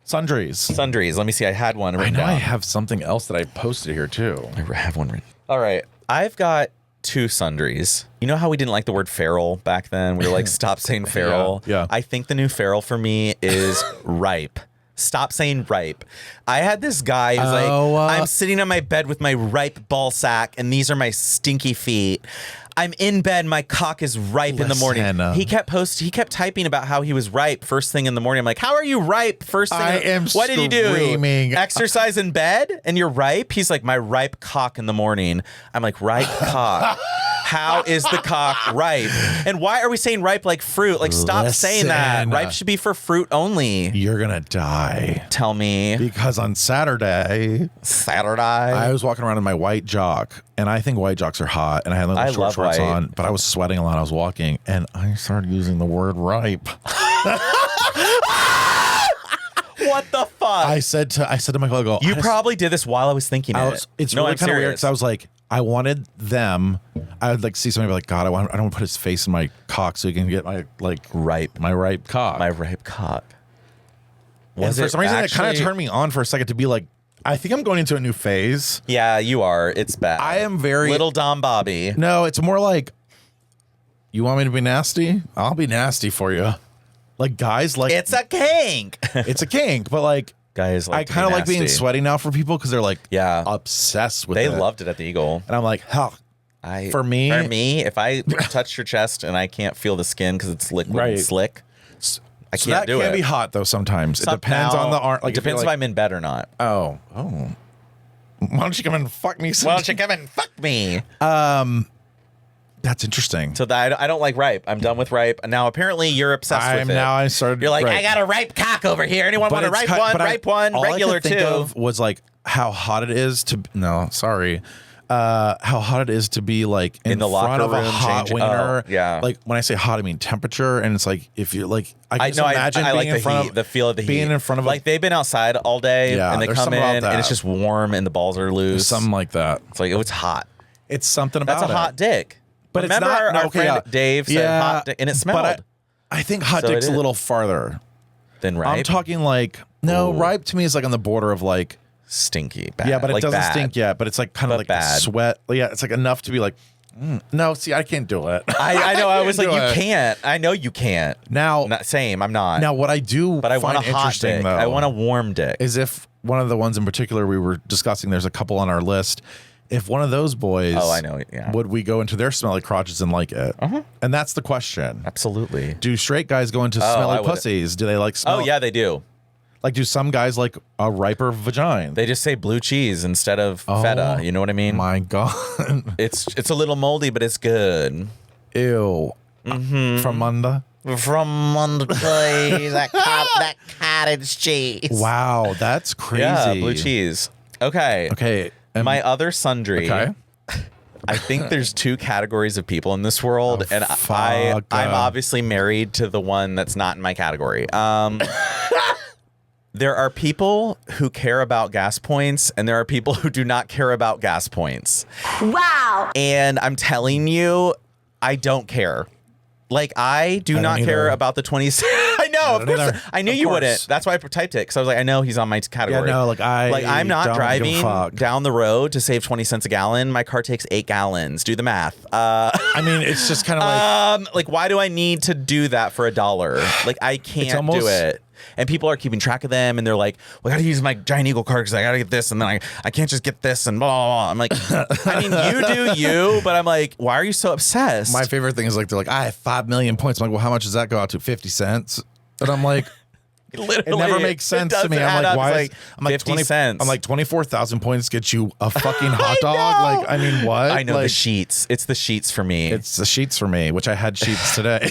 Sundries.
Let me see. I had one written down.
I have something else that I posted here, too.
I have one written. All right. I've got 2 sundries. You know how we didn't like the word feral back then? We were like, stop saying feral.
Yeah.
I think the new feral for me is ripe. Stop saying ripe. I had this guy who's like, I'm sitting on my bed with my ripe ball sack, and these are my stinky feet. I'm in bed, my cock is ripe in the morning. He kept typing about how he was ripe first thing in the morning. I'm like, how are you ripe first thing? What did you do? Exercise in bed and you're ripe? He's like, my ripe cock in the morning. I'm like, ripe cock. How is the cock ripe? And why are we saying ripe like fruit? Like, stop saying that. Ripe should be for fruit only.
You're gonna die.
Tell me.
Because on Saturday, I was walking around in my white jock, and I think white jocks are hot, and I had little short shorts on, but I was sweating a lot. I was walking, and I started using the word ripe.
What the fuck?
I said to my colleague,
you probably did this while I was thinking it.
It's really kind of weird because I was like, I wanted them. I would like see somebody be like, God, I don't want to put his face in my cock so he can get my ripe cock.
My ripe cock.
And for some reason, it kind of turned me on for a second to be like, I think I'm going into a new phase.
Yeah, you are. It's bad.
I am very
little Dom Bobby.
No, it's more like, you want me to be nasty? I'll be nasty for you. Like guys, like
it's a kink.
It's a kink, but like.
Guys,
I kind of like being sweaty now for people because they're like obsessed with it.
They loved it at the Eagle.
And I'm like, hell, for me,
if I touch your chest and I can't feel the skin because it's liquid and slick, I can't do it.
That can be hot though sometimes. It depends on the art.
Like, it depends if I'm in bed or not.
Oh. Why don't you come and fuck me?
Why don't you come and fuck me?
That's interesting.
So I don't like ripe. I'm done with ripe. Now apparently you're obsessed with it.
Now I started.
You're like, I got a ripe cock over here. Anyone want a ripe one? Ripe one, regular
all I could think
too.
of was like how hot it is to. No, sorry. How hot it is to be like in
the
front
locker
of a
room,
hot wiener.
Yeah.
Like when I say hot, I mean temperature, and it's like if you're like I
imagine
being
like
in front of
the feel of the heat.
Being in front of
like they've been outside all day and they come in and it's just warm and the balls are loose.
Something like that.
It's like it's hot.
It's something about
That's a hot dick.
But
remember
it's not
our friend Dave said hot dick, and it smelled.
But I think hot dick's a little farther
than ripe.
I'm talking like ripe to me is like on the border of like
stinky, bad.
Yeah, but it
like
doesn't
bad.
stink yet. But it's like kind of like
bad.
Sweat. Yeah, it's like enough to be like. No, see, I can't do it.
I know. I was like, you can't. I know you can't.
Now,
same. I'm not.
Now, what I do,
but I want a hot dick.
Though,
I want a warm dick.
Is if one of the ones in particular we were discussing, there's a couple on our list. If one of those boys,
I know, yeah.
would we go into their smelly crotches and like it? And that's the question.
Absolutely.
Do straight guys go into smelly pussies? Do they like smell?
Oh yeah, they do.
Like, do some guys like a riper vagina?
They just say blue cheese instead of feta. You know what I mean?
My God.
It's a little moldy, but it's good.
Ew. From under?
From under that cottage cheese.
Wow, that's crazy.
Yeah, blue cheese. Okay. My other sundry.
Okay.
I think there's 2 categories of people in this world, and I'm obviously married to the one that's not in my category. There are people who care about gas points, and there are people who do not care about gas points.
Wow.
And I'm telling you, I don't care. Like, I do not care about the 20. I know, of course. I knew you wouldn't. That's why I typed it, because I was like, I know he's on my category.
Yeah, no,
I'm not
don't
driving
give a fuck.
down the road to save 20 cents a gallon. My car takes 8 gallons. Do the math.
I mean, it's just kind of
like, why do I need to do that for $1? Like, I can't do it. And people are keeping track of them, and they're like, well, I got to use my Giant Eagle card because I got to get this, and then I can't just get this, and blah, blah, blah. I'm like, I mean, you do you, but I'm like, why are you so obsessed?
My favorite thing is like, they're like, I have 5 million points. I'm like, well, how much does that go out to? 50 cents? And I'm like, it never makes sense to me. I'm like, why? I'm like
50 cents.
I'm like, 24,000 points get you a fucking hot dog. Like, I mean, what?
I know,
like,
the sheets. It's the sheets for me.
It's the sheets for me, which I had sheets today.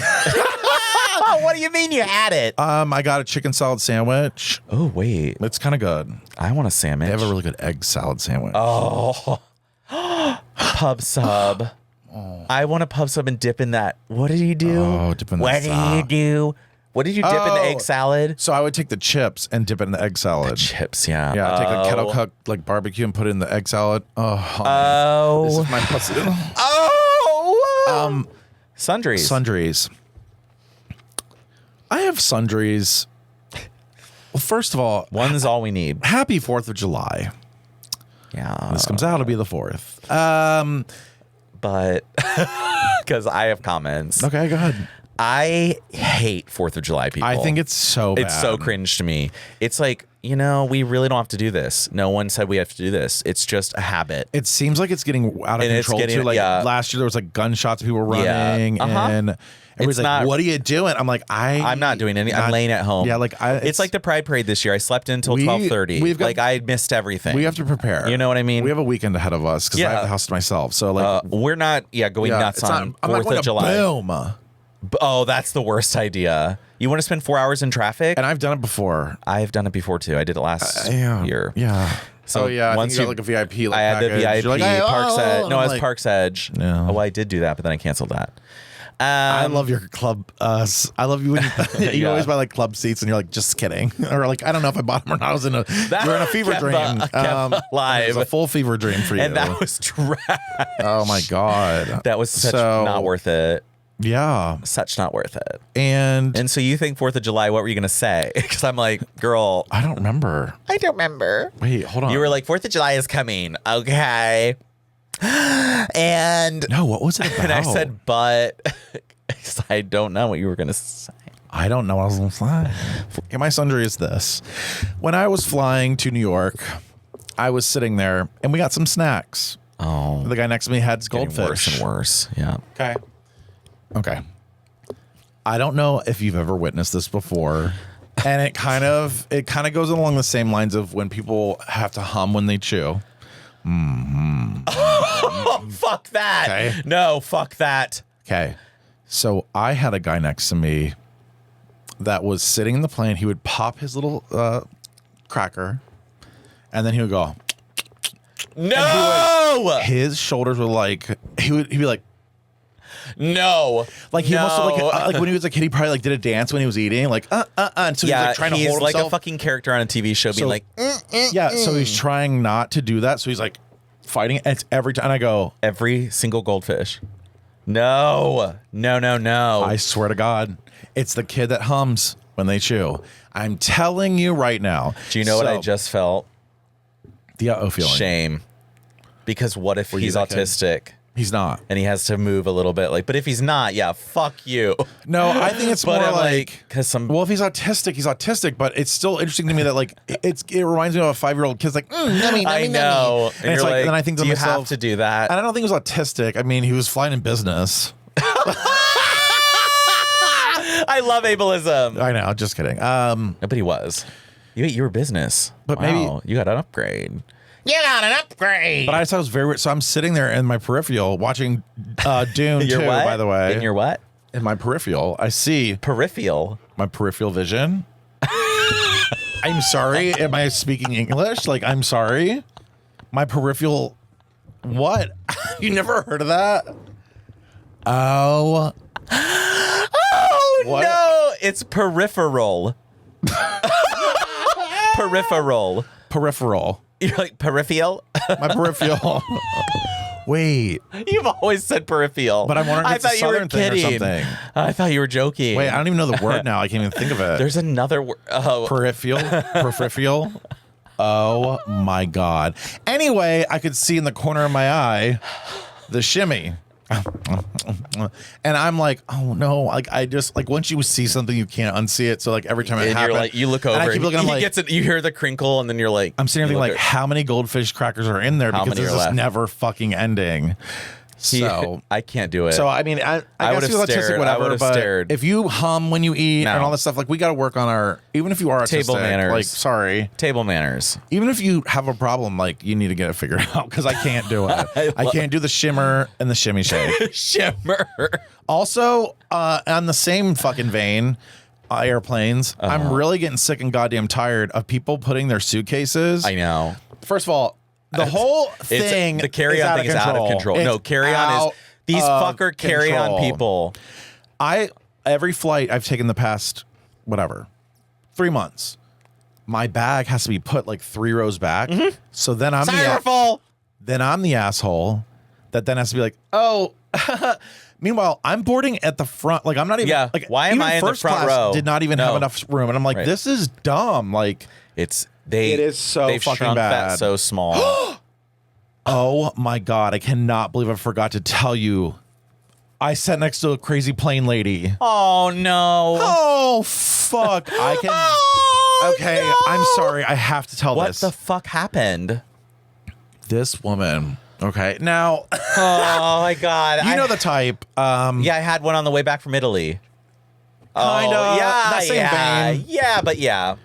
What do you mean you had it?
I got a chicken salad sandwich.
Oh, wait.
It's kind of good.
I want a sandwich.
They have a really good egg salad sandwich.
Oh. Pub sub. Oh. I want a pub sub and dip in that. What did you do?
Oh, dip in the
What do you do? What did you dip in the egg salad?
So I would take the chips and dip it in the egg salad.
The chips, yeah.
Yeah, take a kettle cook like barbecue and put it in the egg salad. Oh. This is my pussy.
Oh. Sundries.
Sundries. I have sundries. Well, first of all,
one's all we need.
Happy 4th of July.
Yeah.
When this comes out, it'll be the 4th.
But because I have comments.
Okay, go ahead.
I hate 4th of July people.
I think it's so bad.
It's so cringe to me. It's like, we really don't have to do this. No one said we have to do this. It's just a habit.
It seems like it's getting out of control too. Like last year there was like gunshots, people were running, and everybody's like, what are you doing? I'm like, I'm
not doing anything. I'm laying at home.
Yeah, like
it's like the Pride Parade this year. I slept until 12:30. Like, I missed everything.
We have to prepare.
You know what I mean?
We have a weekend ahead of us because I have the house to myself. So like,
we're not going nuts on 4th of July.
Boom.
Oh, that's the worst idea. You want to spend 4 hours in traffic?
And I've done it before.
I've done it before too. I did it last year.
Yeah.
So
once you got like a VIP, like,
I had the VIP
like,
Park's Edge. No, I was
like,
Park's Edge.
No.
Oh, I did do that, but then I canceled that.
I love your club. I love you when you always buy like club seats, and you're like, just kidding, or like, I don't know if I bought them or not. I was in a fever dream.
Live.
It was a full fever dream for you,
and that was trash.
Oh my god,
that was such not worth it.
Yeah,
such not worth it.
And
so you think 4th of July? What were you gonna say? Because I'm like, girl,
I don't remember. Wait, hold on.
You were like, 4th of July is coming. Okay. And
no, what was it about?
And I said, but I don't know what you were gonna say.
I don't know what I was gonna say. Okay, my sundry is this: when I was flying to New York, I was sitting there, and we got some snacks.
Oh,
the guy next to me had goldfish.
Worse and worse. Yeah.
Okay. I don't know if you've ever witnessed this before, and it kind of goes along the same lines of when people have to hum when they chew.
Fuck that.
Okay.
No, fuck that.
Okay. So I had a guy next to me that was sitting in the plane. He would pop his little cracker, and then he would go.
No.
His shoulders were like he'd be like.
No,
like he must have like when he was a kid, he probably like did a dance when he was eating, like and so he's like trying to hold himself.
He's like a fucking character on a TV show, being like,
so he's trying not to do that, so he's like fighting it. And it's every time. And I go,
every single goldfish. No.
I swear to God, it's the kid that hums when they chew. I'm telling you right now.
Do you know what I just felt?
The feeling.
Shame. Because what if he's autistic?
Kid? He's not.
And he has to move a little bit. But if he's not, yeah, fuck you.
No, I think it's more like
because
well, if he's autistic, but it's still interesting to me that like it reminds me of a 5-year-old kid's like, nummy,
I know.
And it's like, then I think to myself,
you have to do that.
And I don't think it was autistic. I mean, he was flying in business.
I love ableism.
I know, just kidding.
But he was. You were business.
But maybe
you got an upgrade.
You got an upgrade. But I just thought it was very weird. So I'm sitting there in my peripheral watching Dune 2,
what?
by the way.
In your what?
In my peripheral. I see.
Peripheral?
My peripheral vision. I'm sorry. Am I speaking English? Like, I'm sorry. My peripheral. What? You never heard of that? Oh.
Oh, what? No. It's peripheral. Peripheral.
Peripheral.
You're like peripheral?
My peripheral. Wait.
You've always said peripheral.
But I'm wondering if it's a southern thing or something.
I thought you were joking.
Wait, I don't even know the word now. I can't even think of it.
There's another word. Oh.
Peripheral. Oh my God. Anyway, I could see in the corner of my eye the shimmy. And I'm like, oh no. Like I just like once you see something you can't unsee it. So like every time it happens,
you're like, you look over,
and I keep looking, I'm like,
gets it, you hear the crinkle, and then you're like,
I'm sitting there thinking like, how many goldfish crackers are in there? Because this is never fucking ending. So
I can't do it.
So I mean, I guess you're autistic, whatever. But if you hum when you eat and all this stuff, like we got to work on our. Even if you are autistic,
table manners.
like sorry,
table manners.
Even if you have a problem, like you need to get it figured out because I can't do it. I can't do the shimmer and the shimmy shake.
Shimmer.
Also, on the same fucking vein. Airplanes. I'm really getting sick and goddamn tired of people putting their suitcases.
I know.
First of all. The whole thing,
the carry-on thing is out of control. No, carry-on is these fucker carry-on people.
Every flight I've taken the past 3 months, my bag has to be put like 3 rows back. Mm-hmm. So then I'm the asshole that then has to be like, oh. Meanwhile, I'm boarding at the front. Like I'm not even. Like
why am I in the front row?
Did not even have enough room, and I'm like, this is dumb. Like
it is so
fucking
shrunk
bad.
That so small.
Oh my God! I cannot believe I forgot to tell you. I sat next to a crazy plane lady.
Oh no!
Oh fuck! I can.
Oh,
okay,
no.
I'm sorry. I have to tell this.
What the fuck happened?
This woman. Okay, now.
Oh my God!
You know the type.
Yeah, I had one on the way back from Italy.
Kind of.
Yeah,
that same vein.
Yeah, but yeah.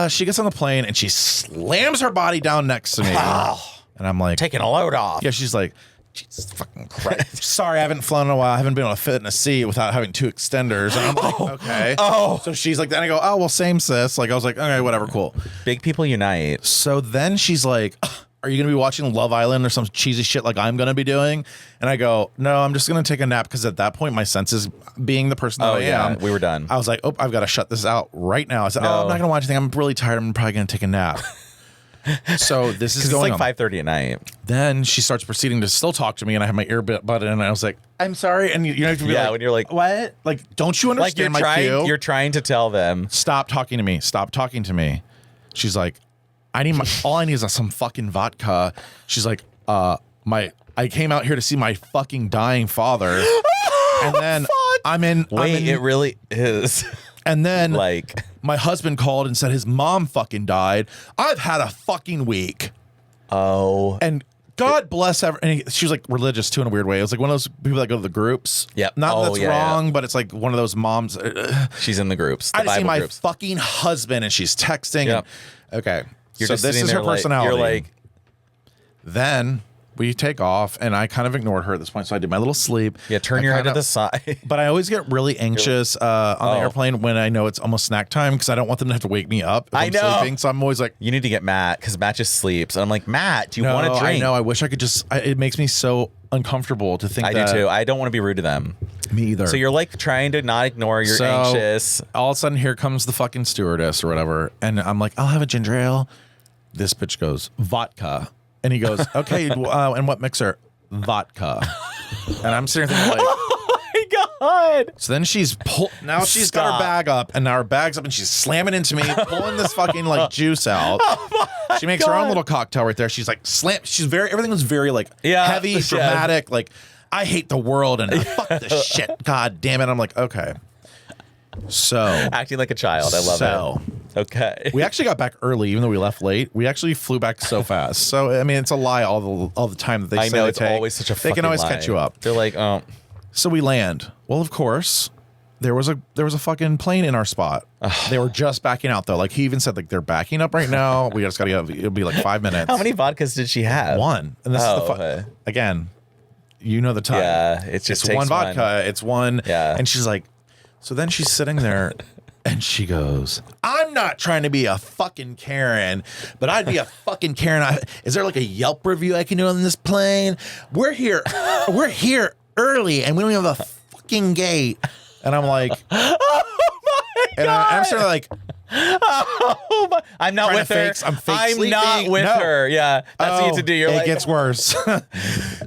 She gets on the plane and she slams her body down next to me. And I'm like,
taking a load off.
Yeah, she's like, Jesus fucking Christ. Sorry, I haven't flown in a while. I haven't been able to fit in a seat without having 2 extenders. And I'm like, okay.
Oh.
So she's like, then I go, oh, well, same sis. Like, I was like, okay, whatever, cool.
Big people unite.
So then she's like, are you going to be watching Love Island or some cheesy shit like I'm going to be doing? And I go, no, I'm just going to take a nap because at that point, my senses being the person that I am.
We were done.
I was like, oh, I've got to shut this out right now. I said, I'm not going to watch anything. I'm really tired. I'm probably going to take a nap. So this is going
it's like 5:30 at night.
Then she starts proceeding to still talk to me, and I have my earbud in, and I was like, I'm sorry. And you have to be like,
when you're like,
what? Like, don't you understand my cue?
You're trying to tell them.
Stop talking to me. Stop talking to me. She's like, all I need is some fucking vodka. She's like, I came out here to see my fucking dying father. And then
it really is.
And then
like
my husband called and said his mom fucking died. I've had a fucking week.
Oh.
And God bless and she was like religious too in a weird way. It was like one of those people that go to the groups.
Yep.
Not that's wrong, but it's like one of those moms.
She's in the groups.
I see my fucking husband and she's texting.
Yep.
And, okay.
You're
so
just
this is her personality.
You're like.
Then we take off, and I kind of ignored her at this point, so I did my little sleep.
Yeah, turn your head to the side.
But I always get really anxious on the airplane when I know it's almost snack time because I don't want them to have to wake me up if I'm sleeping. So I'm always like,
you need to get Matt because Matt just sleeps. And I'm like, Matt, do you want to drink?
I know. I wish I could just. It makes me so uncomfortable to think that.
I do too. I don't want to be rude to them.
Me either.
So you're like trying to not ignore. You're anxious.
All of a sudden, here comes the fucking stewardess or whatever, and I'm like, I'll have a ginger ale. This bitch goes vodka. And he goes, okay, and what mixer? Vodka. And I'm sitting there thinking like,
oh my God.
So then she's got her bag up, and now her bag's up, and she's slamming into me, pulling this fucking like juice out.
Oh
she makes her own little cocktail right there. She's like everything was very like heavy, dramatic, like I hate the world and fuck this shit. God damn it. I'm like, okay. So
acting like a child. I love it. Okay.
We actually got back early, even though we left late. We actually flew back so fast. So I mean, it's a lie all the time that they say. I know
it's always such a fucking lie.
They can always catch you up.
They're like, oh.
So we land. Well, of course, there was a fucking plane in our spot. They were just backing out though. Like he even said, like they're backing up right now. We just gotta it'll be like 5 minutes.
How many vodkas did she have?
One. And this is again. You know the type.
Yeah, it's
one vodka. It's one.
Yeah.
And she's like, so then she's sitting there. And she goes, I'm not trying to be a fucking Karen, but I'd be a fucking Karen. Is there like a Yelp review I can do on this plane? We're here early and we don't have a fucking gate. And I'm like,
oh my God.
And I'm sort of like,
I'm not with her. I'm not with her. Yeah, that's what you have to do. You're
it
like,
gets worse.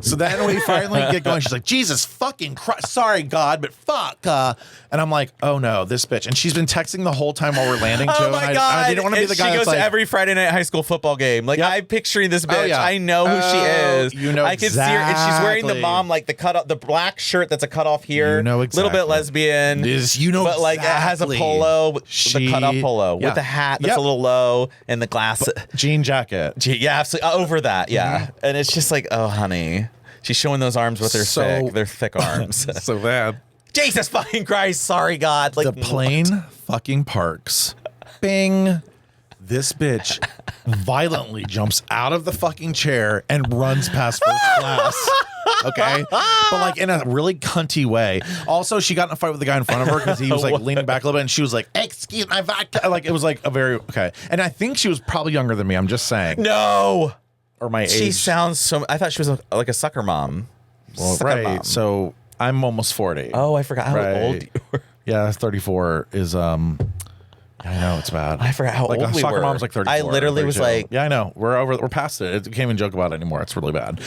So then we finally get going. She's like, Jesus fucking Christ. Sorry, God, but fuck. And I'm like, oh no, this bitch. And she's been texting the whole time while we're landing too.
Oh my God.
I didn't want to be the guy
She
that's
goes
like,
to every Friday night high school football game. Like, I'm picturing this bitch. I know who she is.
You know
I can see her. And she's wearing the mom, like the black shirt that's a cutoff here.
You know
exactly. Little bit lesbian.
You know
but like
exactly.
it has a polo, the cutoff polo with the hat that's a little low and the glass.
Jean jacket.
Yeah, absolutely. Over that, yeah. And it's just like, oh, honey. She's showing those arms with their thick arms.
So bad.
Jesus fucking Christ. Sorry, God. Like
the plane fucking parks. Bing. This bitch violently jumps out of the fucking chair and runs past first class. Okay, but like in a really cunty way. Also, she got in a fight with the guy in front of her because he was like leaning back a little bit, and she was like, "Excuse my vodka." Like it was like a very okay. And I think she was probably younger than me. I'm just saying.
No,
or my age.
She sounds so. I thought she was like a sucker mom.
Well,
sucker
right.
mom.
So I'm almost 40.
Oh, I forgot how old you were.
Yeah, 34 is I know it's bad.
I forgot how
like,
old we
soccer
were.
mom's like 34.
I literally was like,
yeah, I know. We're past it. Can't even joke about it anymore. It's really bad.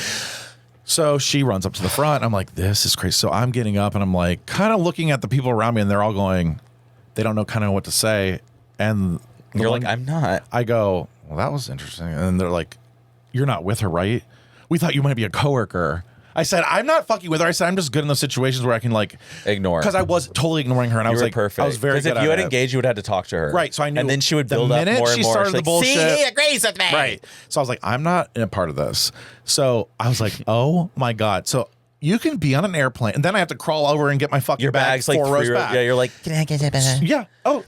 So she runs up to the front. I'm like, this is crazy. So I'm getting up and I'm like, kind of looking at the people around me, and they're all going, they don't know kind of what to say. And
you're like, I'm not.
I go, well, that was interesting. And they're like, you're not with her, right? We thought you might be a coworker. I said, I'm not fucking with her. I said, I'm just good in those situations where I can like
ignore.
Because I was totally ignoring her, and I was like,
perfect.
I was very good.
Because if you had engaged, you would have had to talk to her,
right? So I knew,
and then she would build
the
up
minute
more and
she
more.
started the
like,
bullshit.
See, he agrees with me,
right? So I was like, I'm not in a part of this. So I was like, oh my God. So you can be on an airplane, and then I have to crawl over and get my fucking
your
bag
bag's like
4 rows back.
Yeah, you're like, can I get it back?
Yeah. Oh,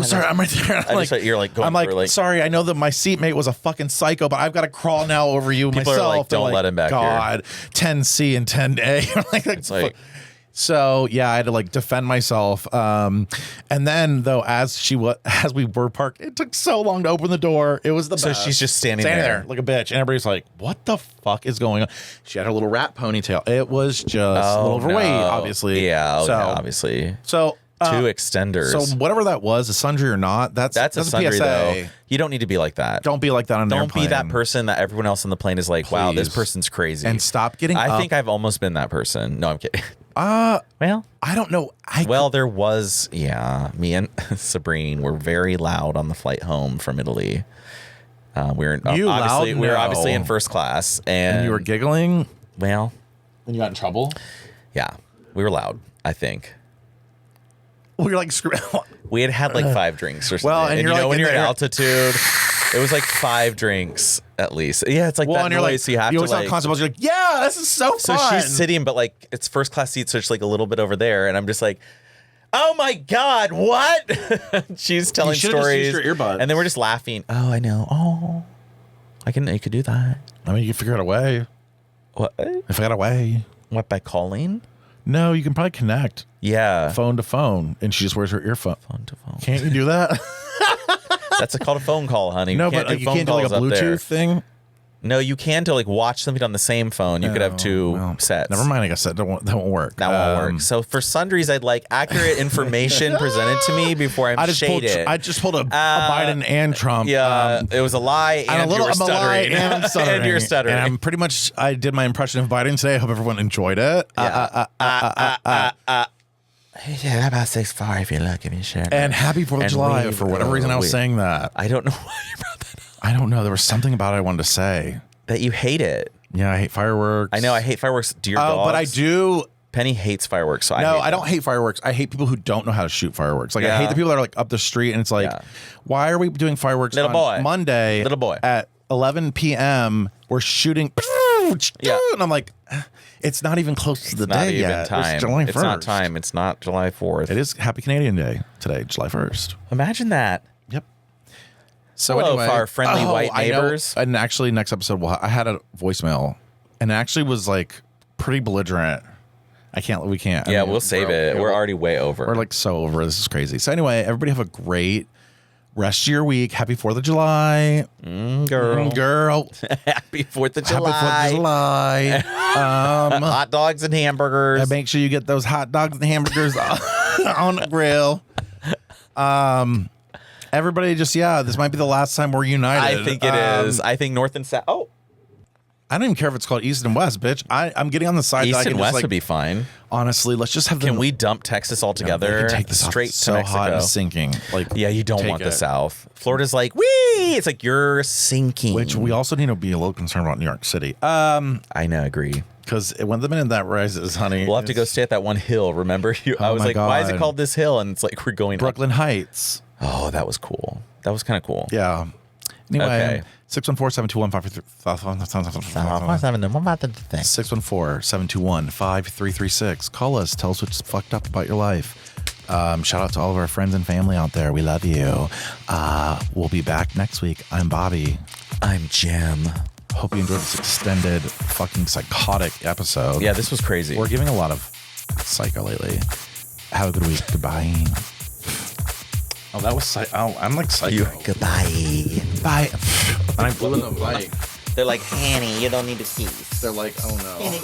sorry, I'm right there. I'm like,
you're like, going
I'm like,
through, like,
sorry, I know that my seatmate was a fucking psycho, but I've got to crawl now over you
People
myself.
are like, don't let him back
God,
here.
10C and 10A. like,
it's like.
So yeah, I had to like defend myself. And then though, as we were parked, it took so long to open the door. It was the best.
So she's just standing there
like a bitch, and everybody's like, "What the fuck is going on?" She had her little rat ponytail. It was just a little overweight, obviously.
Yeah,
obviously.
So 2 extenders.
So whatever that was, a sundry or not, that's
a sundry
PSA.
though. You don't need to be like that.
Don't be like that on an
Don't be that person that everyone else on the plane is like, wow, this
Please.
person's crazy.
And stop getting
I
up.
think I've almost been that person. No, I'm kidding.
Well, I don't know.
There was, me and Sabrine were very loud on the flight home from Italy. We were obviously in first class, and
you were giggling.
Well,
and you got in trouble.
Yeah, we were loud. I think
we were like screaming.
We had like 5 drinks or something.
Well, and
you
you're
know
like
when
in
you're at
the air-
altitude, it was like 5 drinks at least. Yeah, it's like
Well,
that
and you're
noise.
like,
You have
you
to
always
like.
have constables. You're like, yeah, this is so
So
fun.
she's sitting, but like it's first class seats, so it's like a little bit over there, and I'm just like, oh my God, what? She's telling
should've just
stories,
used your earbuds.
and then we're just laughing. Oh, I know. Oh, you could do that.
I mean, you can figure out a way.
What?
If I got a way.
What, by calling?
No, you can probably connect.
Yeah.
Phone to phone, and she just wears her earphone.
Phone to phone.
Can't you do that?
That's called a phone call, honey.
No,
You can't
but
do
like, you
phone
can't do like a
calls up there.
Bluetooth thing.
No, you can to like watch something on the same phone. You could have 2 sets.
Never mind. I guess that won't work.
That won't work. So for sundries, I'd like accurate information presented to me before I'm shaded.
I just pulled a Biden and Trump.
Yeah, it was a lie, and you were
I'm a lie
stuttering.
and I'm stuttering.
And you're stuttering.
And I'm pretty much. I did my impression of Biden today. I hope everyone enjoyed it.
Yeah, about 6'4" if you look at me, share.
And happy 4th of July. For whatever reason, I was saying that.
I don't know why you brought that up.
I don't know. There was something about it I wanted to say.
That you hate it.
Yeah, I hate fireworks.
I know I hate fireworks. Do your dogs?
But I do.
Penny hates fireworks, so
I don't hate fireworks. I hate people who don't know how to shoot fireworks. Like I hate the people that are like up the street and it's like, why are we doing fireworks on Monday?
Little boy
at 11 p.m. We're shooting.
Yeah,
and I'm like, it's not even close to the
not
day
even
yet.
time.
It's July 1st.
It's not time. It's not July 4th.
It is Happy Canadian Day today, July 1st.
Imagine that.
Yep. So
hello,
anyway,
for our friendly white neighbors.
And actually, next episode, I had a voicemail, and it actually was like pretty belligerent. We can't.
Yeah, we'll save it. We're already way over.
We're like so over. This is crazy. So anyway, everybody have a great rest of your week. Happy 4th of July.
Girl. Happy 4th of July.
Happy 4th of July.
Hot dogs and hamburgers.
And make sure you get those hot dogs and hamburgers on the grill. Everybody just, this might be the last time we're united.
I think it is. I think North and South. Oh.
I don't even care if it's called East and West, bitch. I'm getting on the side.
East
that I
and
can
West
just, like,
would be fine.
Honestly, let's just have them.
Can we dump Texas altogether?
Take this
straight
off.
to
So
Mexico.
hot and sinking. Like,
yeah, you don't
take
want the
it.
South. Florida's like, wee! It's like you're sinking.
Which we also need to be a little concerned about New York City.
I know, agree.
Because when the minute that rises, honey,
we'll have to go stay at that one hill. Remember, I was like, why is it called this hill? And it's like we're going
Brooklyn Heights.
Oh, that was cool. That was kind of cool.
Yeah. Anyway,
Okay.
614-721-5336. Call us. Tell us what's fucked up about your life. Shout out to all of our friends and family out there. We love you. We'll be back next week. I'm Bobby.
I'm Jim.
Hope you enjoyed this extended fucking psychotic episode.
Yeah, this was crazy.
We're giving a lot of psycho lately. Have a good week. Goodbye. Oh, that was I'm like psycho.
Goodbye.
Bye. And I blew in the mic.
They're like, Hanny, you don't need to tease.
They're like, oh no.